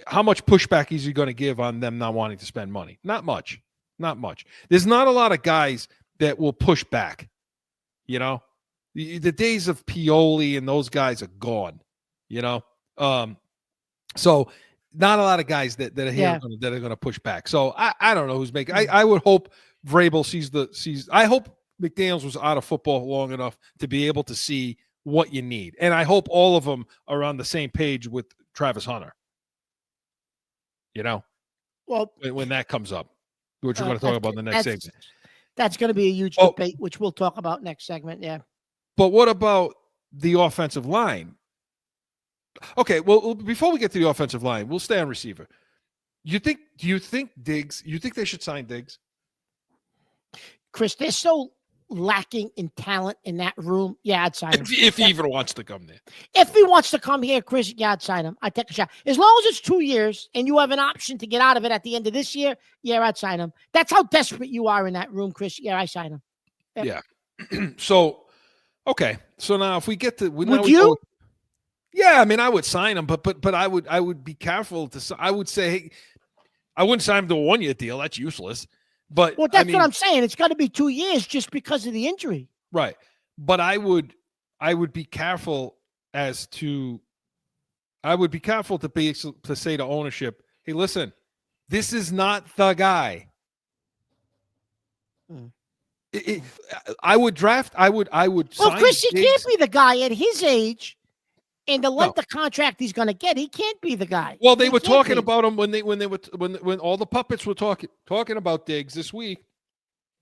how much pushback is he going to give on them not wanting to spend money? Not much. Not much. There's not a lot of guys that will push back. The days of Pioli and those guys are gone. So not a lot of guys that are here that are going to push back. So I don't know who's making. I would hope Vrabel sees. I hope McDaniels was out of football long enough to be able to see what you need, and I hope all of them are on the same page with Travis Hunter. Well, when that comes up, which we're going to talk about in the next segment. That's going to be a huge debate, which we'll talk about next segment. Yeah. But what about the offensive line? Okay, well, before we get to the offensive line, we'll stay on receiver. Do you think Diggs? You think they should sign Diggs? Chris, they're so lacking in talent in that room. Yeah, I'd sign him. If he even wants to come there. If he wants to come here, Chris, yeah, I'd sign him. I'd take a shot. As long as it's 2 years and you have an option to get out of it at the end of this year, yeah, I'd sign him. That's how desperate you are in that room, Chris. Yeah, I sign him. Yep. Yeah. So, okay. So now if we get to... Would you? Yeah, I mean, I would sign him, but I would be careful to... I would say, hey, I wouldn't sign him to a 1-year deal. That's useless. But that's what I'm saying. It's got to be 2 years just because of the injury. Right. But I would be careful to say to ownership, hey, listen, this is not the guy. I would Well, sign Chris, he Diggs. can't be the guy at his age and the length of contract he's going to get. He can't be the guy. Well, they were talking about him when all the puppets were talking about Diggs this week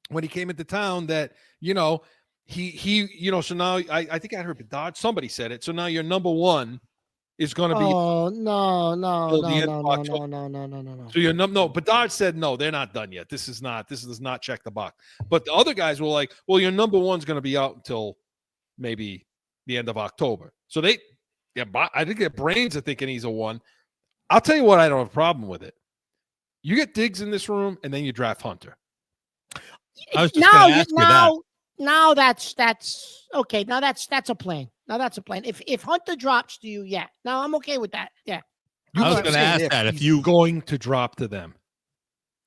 when he came into town that, he so now I think I heard Bedard, somebody said it. So now your number one is going to be. Oh, no. So Bedard said, no, they're not done yet. This does not check the box. But the other guys were like, well, your number one's going to be out until maybe the end of October. So I think their brains are thinking he's a 1. I'll tell you what, I don't have a problem with it. You get Diggs in this room, and then you draft Hunter. I was just going to ask you that. Now that's okay. Now that's a plan. If Hunter drops to you, yeah. Now I'm okay with that. Yeah. I was going to ask that if you going to drop to them.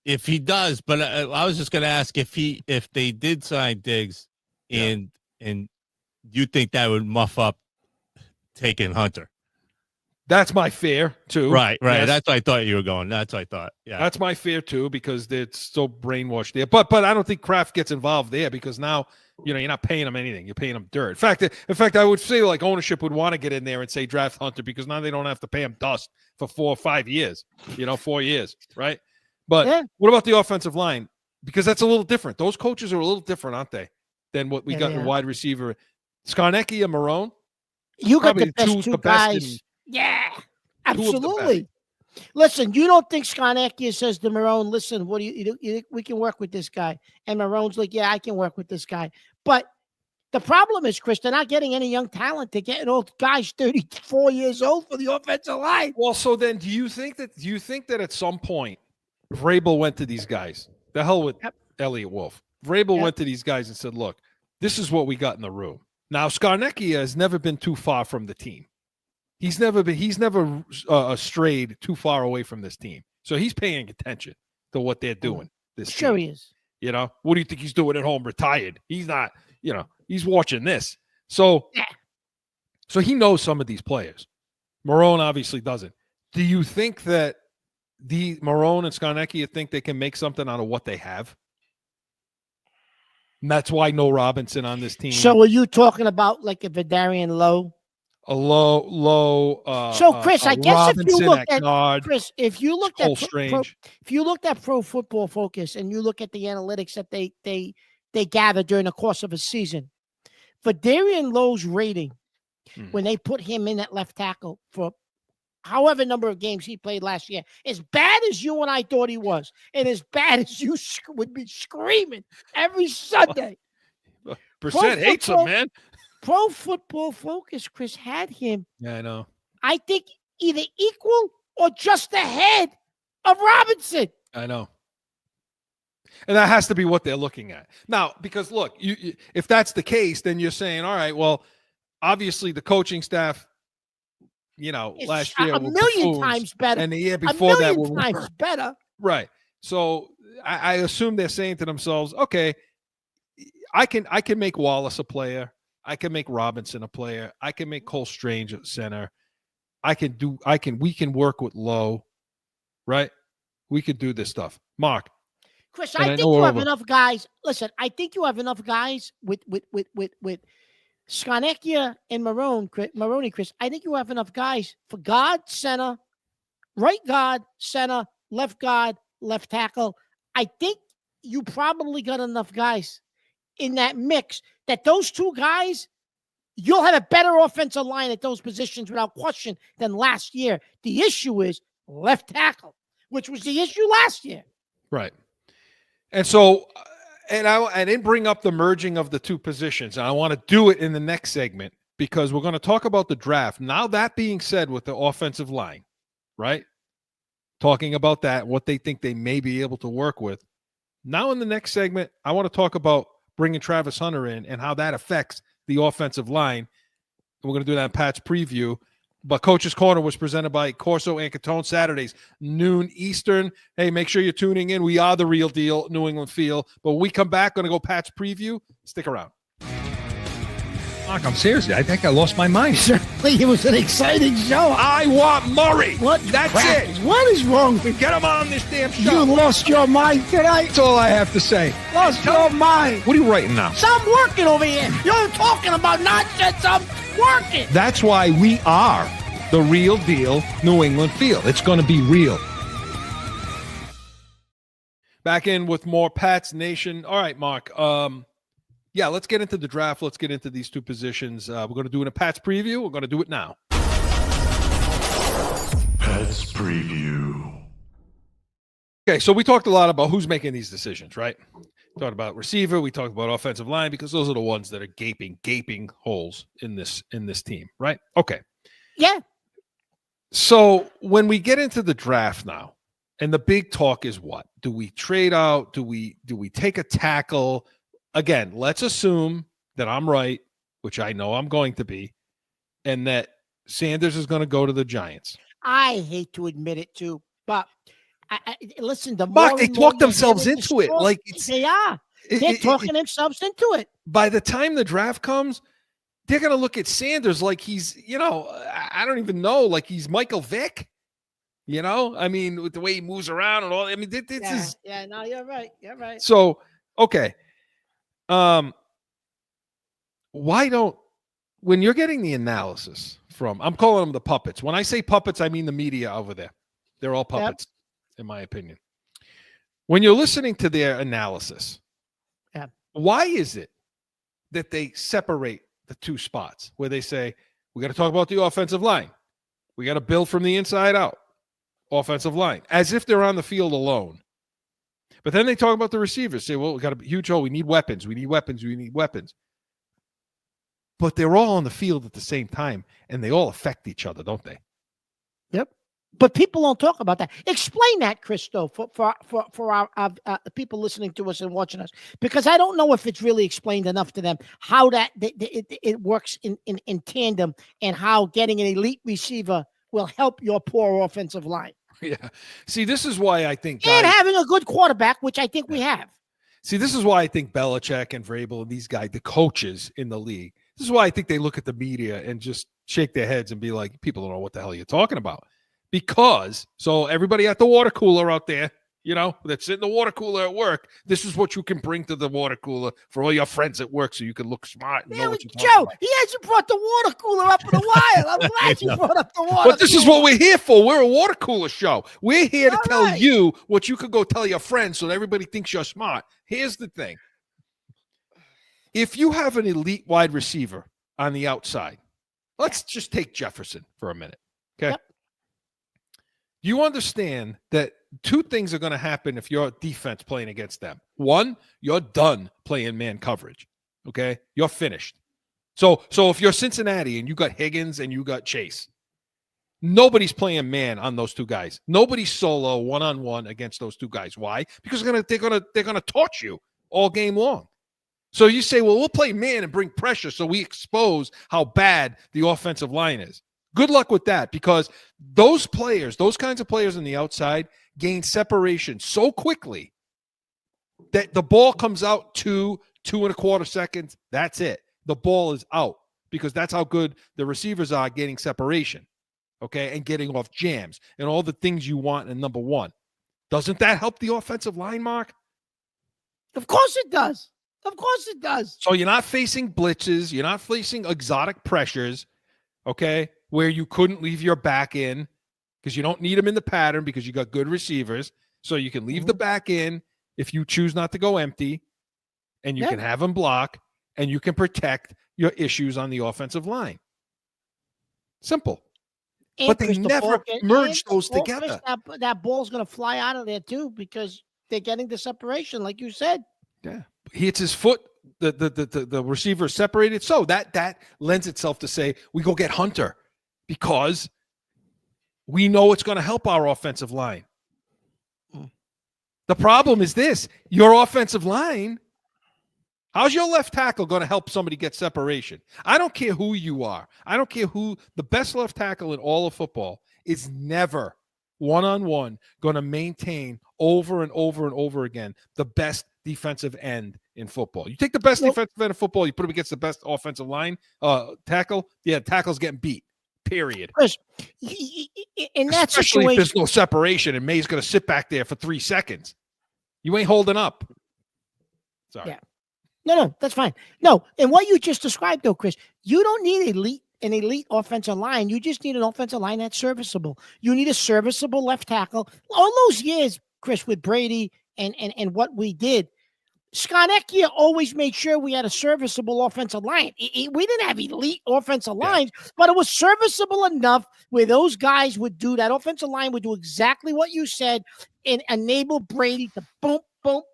If he does, but I was just going to ask if they did sign Diggs, and you think that would muff up taking Hunter. That's my fear too. Right. Yes. That's what I thought you were going. That's what I thought. Yeah. That's my fear too, because it's so brainwashed there. But I don't think Kraft gets involved there because now, you're not paying him anything. You're paying him dirt. In fact, I would say like ownership would want to get in there and say draft Hunter because now they don't have to pay him dust for 4 or 5 years, 4 years. Right. But what about the offensive line? Because that's a little different. Those coaches are a little different, aren't they? Than what we got in wide receiver. Skarnecki and Marone. You got the best two guys. Yeah, absolutely. Listen, you don't think Skarnecki says to Marone, listen, what do you think we can work with this guy? And Marone's like, yeah, I can work with this guy. But the problem is, Chris, they're not getting any young talent. They're getting old guys 34 years old for the offensive line. Well, so then do you think that at some point Vrabel went to these guys? The hell with Elliott Wolf. Vrabel went to these guys and said, look, this is what we got in the room. Now, Skarnecki has never been too far from the team. He's never strayed too far away from this team. So he's paying attention to what they're doing. Sure he is. What do you think he's doing at home retired? He's not, he's watching this. So he knows some of these players. Marone obviously doesn't. Do you think that the Marone and Skarnecki think they can make something out of what they have? And that's why no Robinson on this team. So are you talking about like a Vidarian Lowe? A low. So Chris, I guess Robinson if you look at guard, Chris, if you looked at if you looked at Pro Football Focus and you look at the analytics that they gather during the course of a season, Vidarian Lowe's rating when they put him in at left tackle for however number of games he played last year, as bad as you and I thought he was, and as bad as you would be screaming every Sunday. Percent hates him, man. Pro Football Focus, Chris, had him. Yeah, I know. I think either equal or just ahead of Robinson. I know. And that has to be what they're looking at. Now, because look, you if that's the case, then you're saying, all right, well, obviously the coaching staff, It's last year a million times better. And the year before that were times better. Right. So I assume they're saying to themselves, okay, I can make Wallace a player. I can make Robinson a player. I can make Cole Strange at center. We can work with Lowe, right? We could do this stuff. Mark. Chris, I think you have enough guys. Listen, I think you have enough guys with Skarnecki and Maroney, Chris. I think you have enough guys for guard, center, right guard, center, left guard, left tackle. I think you probably got enough guys in that mix that those two guys, you'll have a better offensive line at those positions without question than last year. The issue is left tackle, which was the issue last year. Right. And so, I didn't bring up the merging of the two positions. And I want to do it in the next segment because we're going to talk about the draft. Now, that being said, with the offensive line, right? Talking about that, what they think they may be able to work with. Now, in the next segment, I want to talk about bringing Travis Hunter in and how that affects the offensive line. And we're going to do that in Pat's preview. But Coach's Corner was presented by Corso and Catone, Saturdays, noon Eastern. Hey, make sure you're tuning in. We are the real deal, New England Feel. But when we come back, going to go Pat's preview. Stick around. Mark, I'm serious. I think I lost my mind. Certainly, it was an exciting show. I want Murray. What? That's crap? it. What is wrong with Get him on this damn you? show. Lost your mind tonight. That's all I have to say. Lost your mind. What are you writing now? So I'm working over here. You're talking about nonsense. I'm working. That's why we are the real deal New England Feel. It's going to be real. Back in with more Pat's Nation. All right, Mark. Yeah, let's get into the draft. Let's get into these two positions. We're going to do it in a Pat's preview. We're going to do it now. Pat's preview. Okay, so we talked a lot about who's making these decisions, right? We talked about receiver. We talked about offensive line because those are the ones that are gaping holes in this team, right? Okay. Yeah. So when we get into the draft now, and the big talk is what? Do we trade out? Do we take a tackle? Again, let's assume that I'm right, which I know I'm going to be, and that Sanders is going to go to the Giants. I hate to admit it too, but listen, the Mark, more they and more talk you themselves hear into it. story, Like they are. They're talking themselves into it. By the time the draft comes, they're going to look at Sanders like he's, I don't even know, like he's Michael Vick. I mean, with the way he moves around and all. I mean, this is. Yeah, no, you're right. You're right. So, okay. Why don't, when you're getting the analysis from, I'm calling them the puppets. When I say puppets, I mean the media over there. They're all puppets, in my opinion. When you're listening to their analysis, why is it that they separate the two spots where they say, we got to talk about the offensive line. We got to build from the inside out. Offensive line, as if they're on the field alone. But then they talk about the receivers, say, well, we got a huge hole. We need weapons. We need weapons. We need weapons. But they're all on the field at the same time, and they all affect each other, don't they? Yep. But people don't talk about that. Explain that, Christo, for our people listening to us and watching us, because I don't know if it's really explained enough to them how that it works in tandem and how getting an elite receiver will help your poor offensive line. Yeah. See, this is why I think and having a good quarterback, which I think we have. See, this is why I think Belichick and Vrabel and these guys, the coaches in the league, this is why I think they look at the media and just shake their heads and be like, people don't know what the hell you're talking about. Because, so everybody at the water cooler out there, that's in the water cooler at work, this is what you can bring to the water cooler for all your friends at work so you can look smart and know what you're talking about. He hasn't brought the water cooler up in a while. I'm glad you brought up the water cooler. But this is what we're here for. We're a water cooler show. We're here to tell you what you could go tell your friends so that everybody thinks you're smart. Here's the thing. If you have an elite wide receiver on the outside, let's just take Jefferson for a minute, okay? Yep. You understand that two things are going to happen if you're defense playing against them. One, you're done playing man coverage, okay? You're finished. So if you're Cincinnati and you got Higgins and you got Chase, nobody's playing man on those two guys. Nobody's solo one-on-one against those two guys. Why? Because they're gonna torch you all game long. So you say, well, we'll play man and bring pressure so we expose how bad the offensive line is. Good luck with that, because those players, those kinds of players on the outside, gain separation so quickly that the ball comes out 2.25 seconds. That's it. The ball is out, because that's how good the receivers are getting separation, okay, and getting off jams and all the things you want in number one. Doesn't that help the offensive line, Mark? Of course it does. Of course it does. So you're not facing blitzes. You're not facing exotic pressures, okay, where you couldn't leave your back in, because you don't need them in the pattern because you got good receivers. So you can leave the back in if you choose not to go empty, and you can have them block, and you can protect your issues on the offensive line. Simple. And but they Chris, the never ball can- merge and those the ball, Chris, together. that ball's going to fly out of there too because they're getting the separation, like you said. Yeah, he hits his foot. The receiver is separated, so that lends itself to say we go get Hunter because we know it's going to help our offensive line. The problem is this: your offensive line. How's your left tackle going to help somebody get separation? I don't care who you are. I don't care who. The best left tackle in all of football is never one-on-one going to maintain over and over and over again the best defensive end in football. You take the best defensive end in football, you put him against the best offensive line tackle. Yeah, tackle's getting beat. Period. Chris, in that Especially situation, if there's no separation and May's going to sit back there for 3 seconds. You ain't holding up. Sorry. Yeah. No, that's fine. No, and what you just described, though, Chris, you don't need an elite offensive line. You just need an offensive line that's serviceable. You need a serviceable left tackle. All those years, Chris, with Brady and what we did, Skarnecchia always made sure we had a serviceable offensive line. We didn't have elite offensive lines, but it was serviceable enough where those guys would do that. Offensive line would do exactly what you said and enable Brady to boom,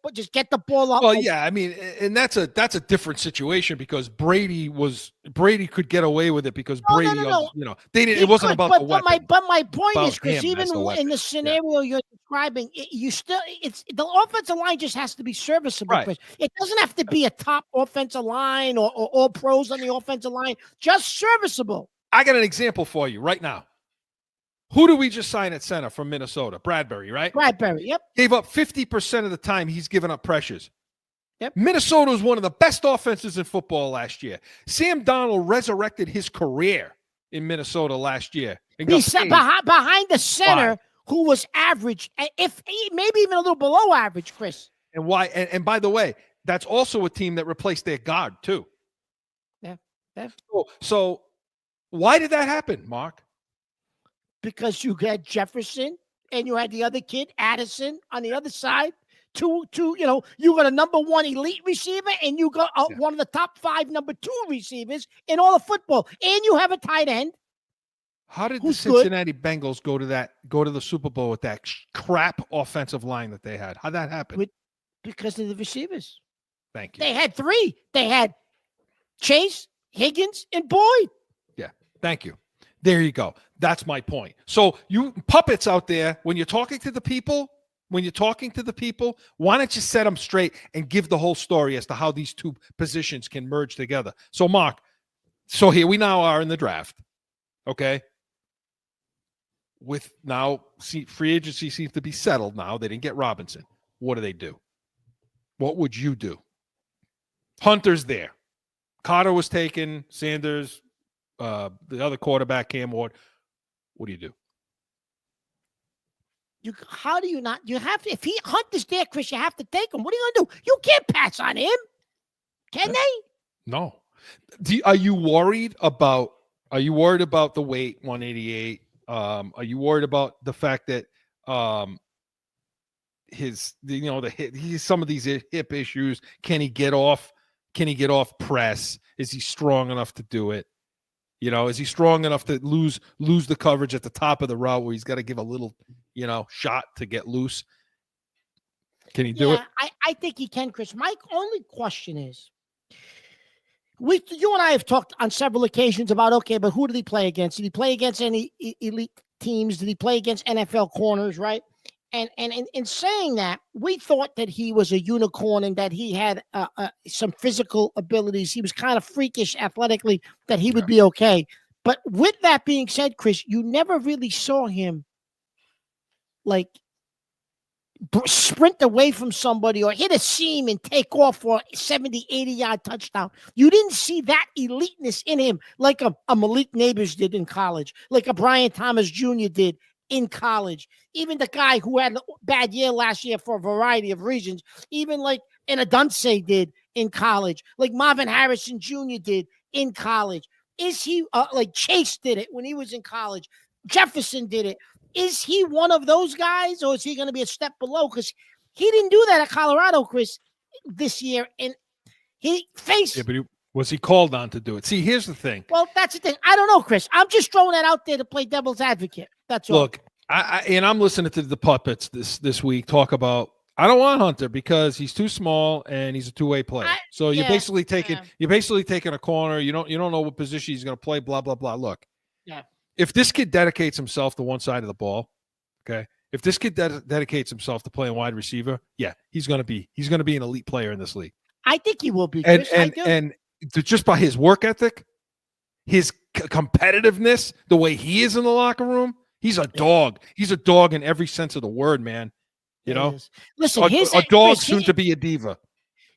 but just get the ball up. Well, yeah, I mean, and that's a different situation because Brady could get away with it because Brady, you know, they didn't. It wasn't about the weapon. But my point is, Chris, even in the scenario you're describing, the offensive line just has to be serviceable. Right. Chris. It doesn't have to be a top offensive line or all pros on the offensive line. Just serviceable. I got an example for you right now. Who do we just sign at center from Minnesota? Bradbury, right? Bradbury, yep. Gave up 50% of the time he's given up pressures. Yep. Minnesota was one of the best offenses in football last year. Sam Darnold resurrected his career in Minnesota last year. Behind the center who was average, if maybe even a little below average, Chris. And why? And by the way, that's also a team that replaced their guard too. Yeah. So why did that happen, Mark? Because you had Jefferson and you had the other kid, Addison, on the other side. You got a number 1 elite receiver and you got one of the top 5 number 2 receivers in all of football. And you have a tight end. How did the Cincinnati Bengals go to the Super Bowl with that crap offensive line that they had? How'd that happen? Because of the receivers. Thank you. They had 3. They had Chase, Higgins, and Boyd. Yeah. Thank you. There you go. That's my point. So you puppets out there, when you're talking to the people, why don't you set them straight and give the whole story as to how these two positions can merge together? So, Mark, here we now are in the draft, okay? With now, free agency seems to be settled now. They didn't get Robinson. What do? What would you do? Hunter's there. Carter was taken. Sanders, the other quarterback, Cam Ward. What do you do? How do you not? You have to. If Hunt is there, Chris, you have to take him. What are you going to do? You can't pass on him. Can they? No. Are you worried about the weight, 188? Are you worried about the fact that some of these hip issues? Can he get off press? Is he strong enough to do it? Is he strong enough to lose the coverage at the top of the route where he's got to give a little, shot to get loose? Can he do it? I think he can, Chris. My only question is, you and I have talked on several occasions about, okay, but who did he play against? Did he play against any elite teams? Did he play against NFL corners, right? And in saying that, we thought that he was a unicorn and that he had some physical abilities. He was kind of freakish athletically, that he would be okay. But with that being said, Chris, you never really saw him like sprint away from somebody or hit a seam and take off for a 70, 80-yard touchdown. You didn't see that eliteness in him like a Malik Neighbors did in college, like a Brian Thomas Jr. did in college. Even the guy who had a bad year last year for a variety of reasons, even like an Adunse did in college, like Marvin Harrison Jr. did in college. Is he like Chase did it when he was in college? Jefferson did it. is he one of those guys, or is he going to be a step below? Because he didn't do that at Colorado, Chris, this year, and he faced. Yeah, but was he called on to do it? See, here's the thing. Well, that's the thing. I don't know, Chris. I'm just throwing that out there to play devil's advocate. That's all. Look, I'm listening to the puppets this week talk about. I don't want Hunter because he's too small and he's a two-way player. So you're basically taking a corner. You don't know what position he's going to play. Blah blah blah. Look, if this kid dedicates himself to one side of the ball, okay. If this kid dedicates himself to playing wide receiver, he's going to be an elite player in this league. I think he will be. Chris. And just by his work ethic, his competitiveness, the way he is in the locker room, he's a dog. He's a dog in every sense of the word, man. You know, listen, a dog soon to be a diva.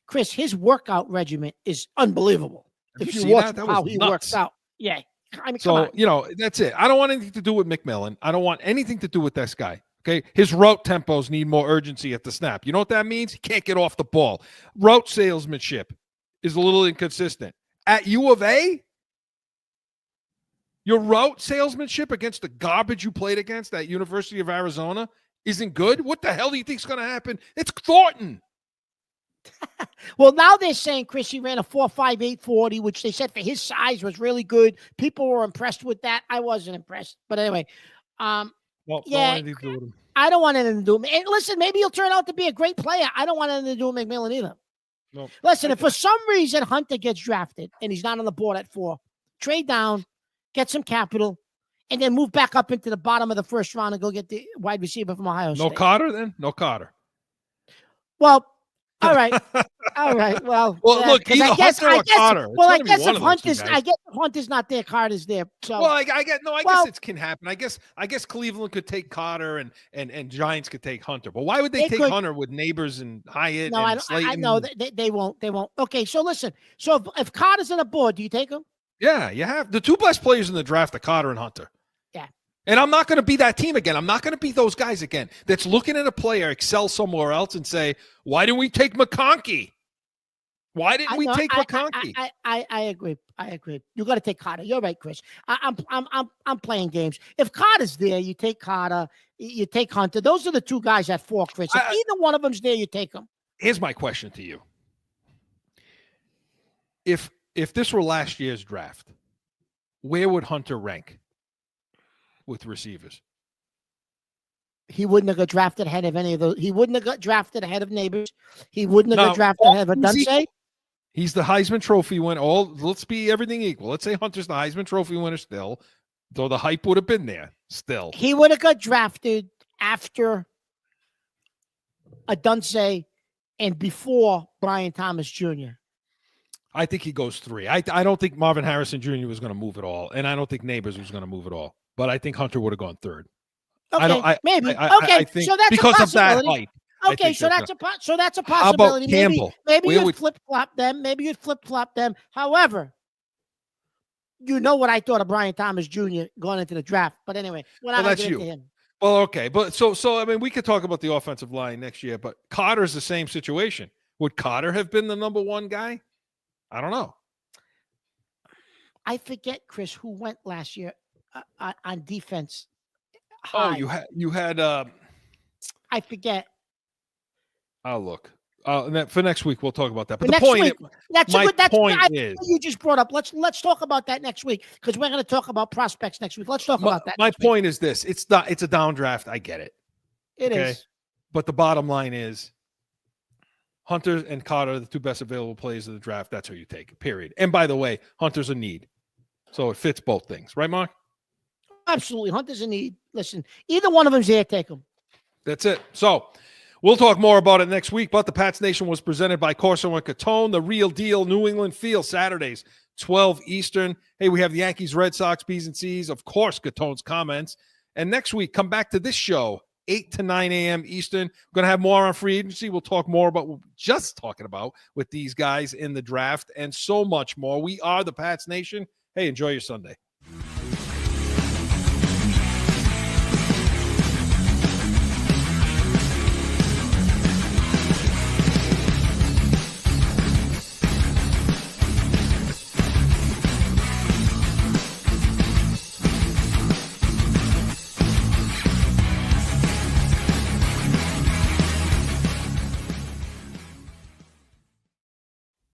Chris, his workout regimen is unbelievable. If you watch how he works out, I mean, so that's it. I don't want anything to do with McMillan. I don't want anything to do with this guy. Okay, his route tempos need more urgency at the snap. You know what that means? He can't get off the ball. Route salesmanship is a little inconsistent. At U of A, your route salesmanship against the garbage you played against at University of Arizona isn't good. What the hell do you think is going to happen? It's Thornton. Well, now they're saying, Chris, he ran a 4.58 40, which they said for his size was really good. People were impressed with that. I wasn't impressed. But anyway, I don't want anything to do with him. And listen, maybe he'll turn out to be a great player. I don't want anything to do with McMillan either. No. Listen, if for some reason Hunter gets drafted and he's not on the board at 4, trade down, get some capital, and then move back up into the bottom of the first round and go get the wide receiver from Ohio State. No Carter then? No Carter. Well, all right. All right. Well, look, either Hunter or Carter. Well, I guess if Hunter's not there, Carter's there. So I guess it can happen. I guess Cleveland could take Carter and Giants could take Hunter. But why would they take Hunter with Neighbors and Hyatt and Slayton? I know they won't. They won't. Okay, so listen. So if Carter's on the board, do you take him? Yeah, you have. The two best players in the draft are Carter and Hunter. Yeah. And I'm not going to be that team again. I'm not going to be those guys again that's looking at a player excel somewhere else and say, why didn't we take McConkey? Why didn't we take McConkey? I agree. I agree. You got to take Carter. You're right, Chris. I'm playing games. If Carter's there, you take Carter. You take Hunter. Those are the two guys at 4, Chris. If either one of them's there, you take them. Here's my question to you. If this were last year's draft, where would Hunter rank with receivers? He wouldn't have got drafted ahead of any of those. He wouldn't have got drafted ahead of Neighbors. He wouldn't have got drafted ahead of Dunsey. He's the Heisman Trophy winner. Let's be everything equal. Let's say Hunter's the Heisman Trophy winner still, though the hype would have been there still. He would have got drafted after a Dunsey and before Brian Thomas Jr. I think he goes 3. I don't think Marvin Harrison Jr. was going to move at all, and I don't think Neighbors was going to move at all. But I think Hunter would have gone 3rd. Okay, maybe. I think so that's because of that hype. Okay, so that's a possibility. How about Campbell? Maybe you'd flip-flop them. However, you know what I thought of Brian Thomas Jr. going into the draft. But anyway, that's you. Him. Well, okay. But so I mean, we could talk about the offensive line next year, but Carter's the same situation. Would Carter have been the number 1 guy? I don't know. I forget, Chris, who went last year on defense. High. Oh, you had I forget. I'll look. For next week, we'll talk about that. But the point is, you just brought up. Let's talk about that next week because we're going to talk about prospects next week. Let's talk about that. My point is this: it's a down draft. I get it. It is. But the bottom line is, Hunter and Carter are the 2 best available players of the draft. That's who you take. Period. And by the way, Hunter's a need, so it fits both things, right, Mark? Absolutely, Hunter's a need. Listen, either one of them's there. Take them. That's it. So. We'll talk more about it next week, but the Pats Nation was presented by Corso and Catone, the real deal, New England Feel, Saturdays, 12 Eastern. Hey, we have the Yankees, Red Sox, B's and C's, of course, Catone's comments. And next week, come back to this show, 8 to 9 a.m. Eastern. We're going to have more on free agency. We'll talk more about what we're just talking about with these guys in the draft and so much more. We are the Pats Nation. Hey, enjoy your Sunday.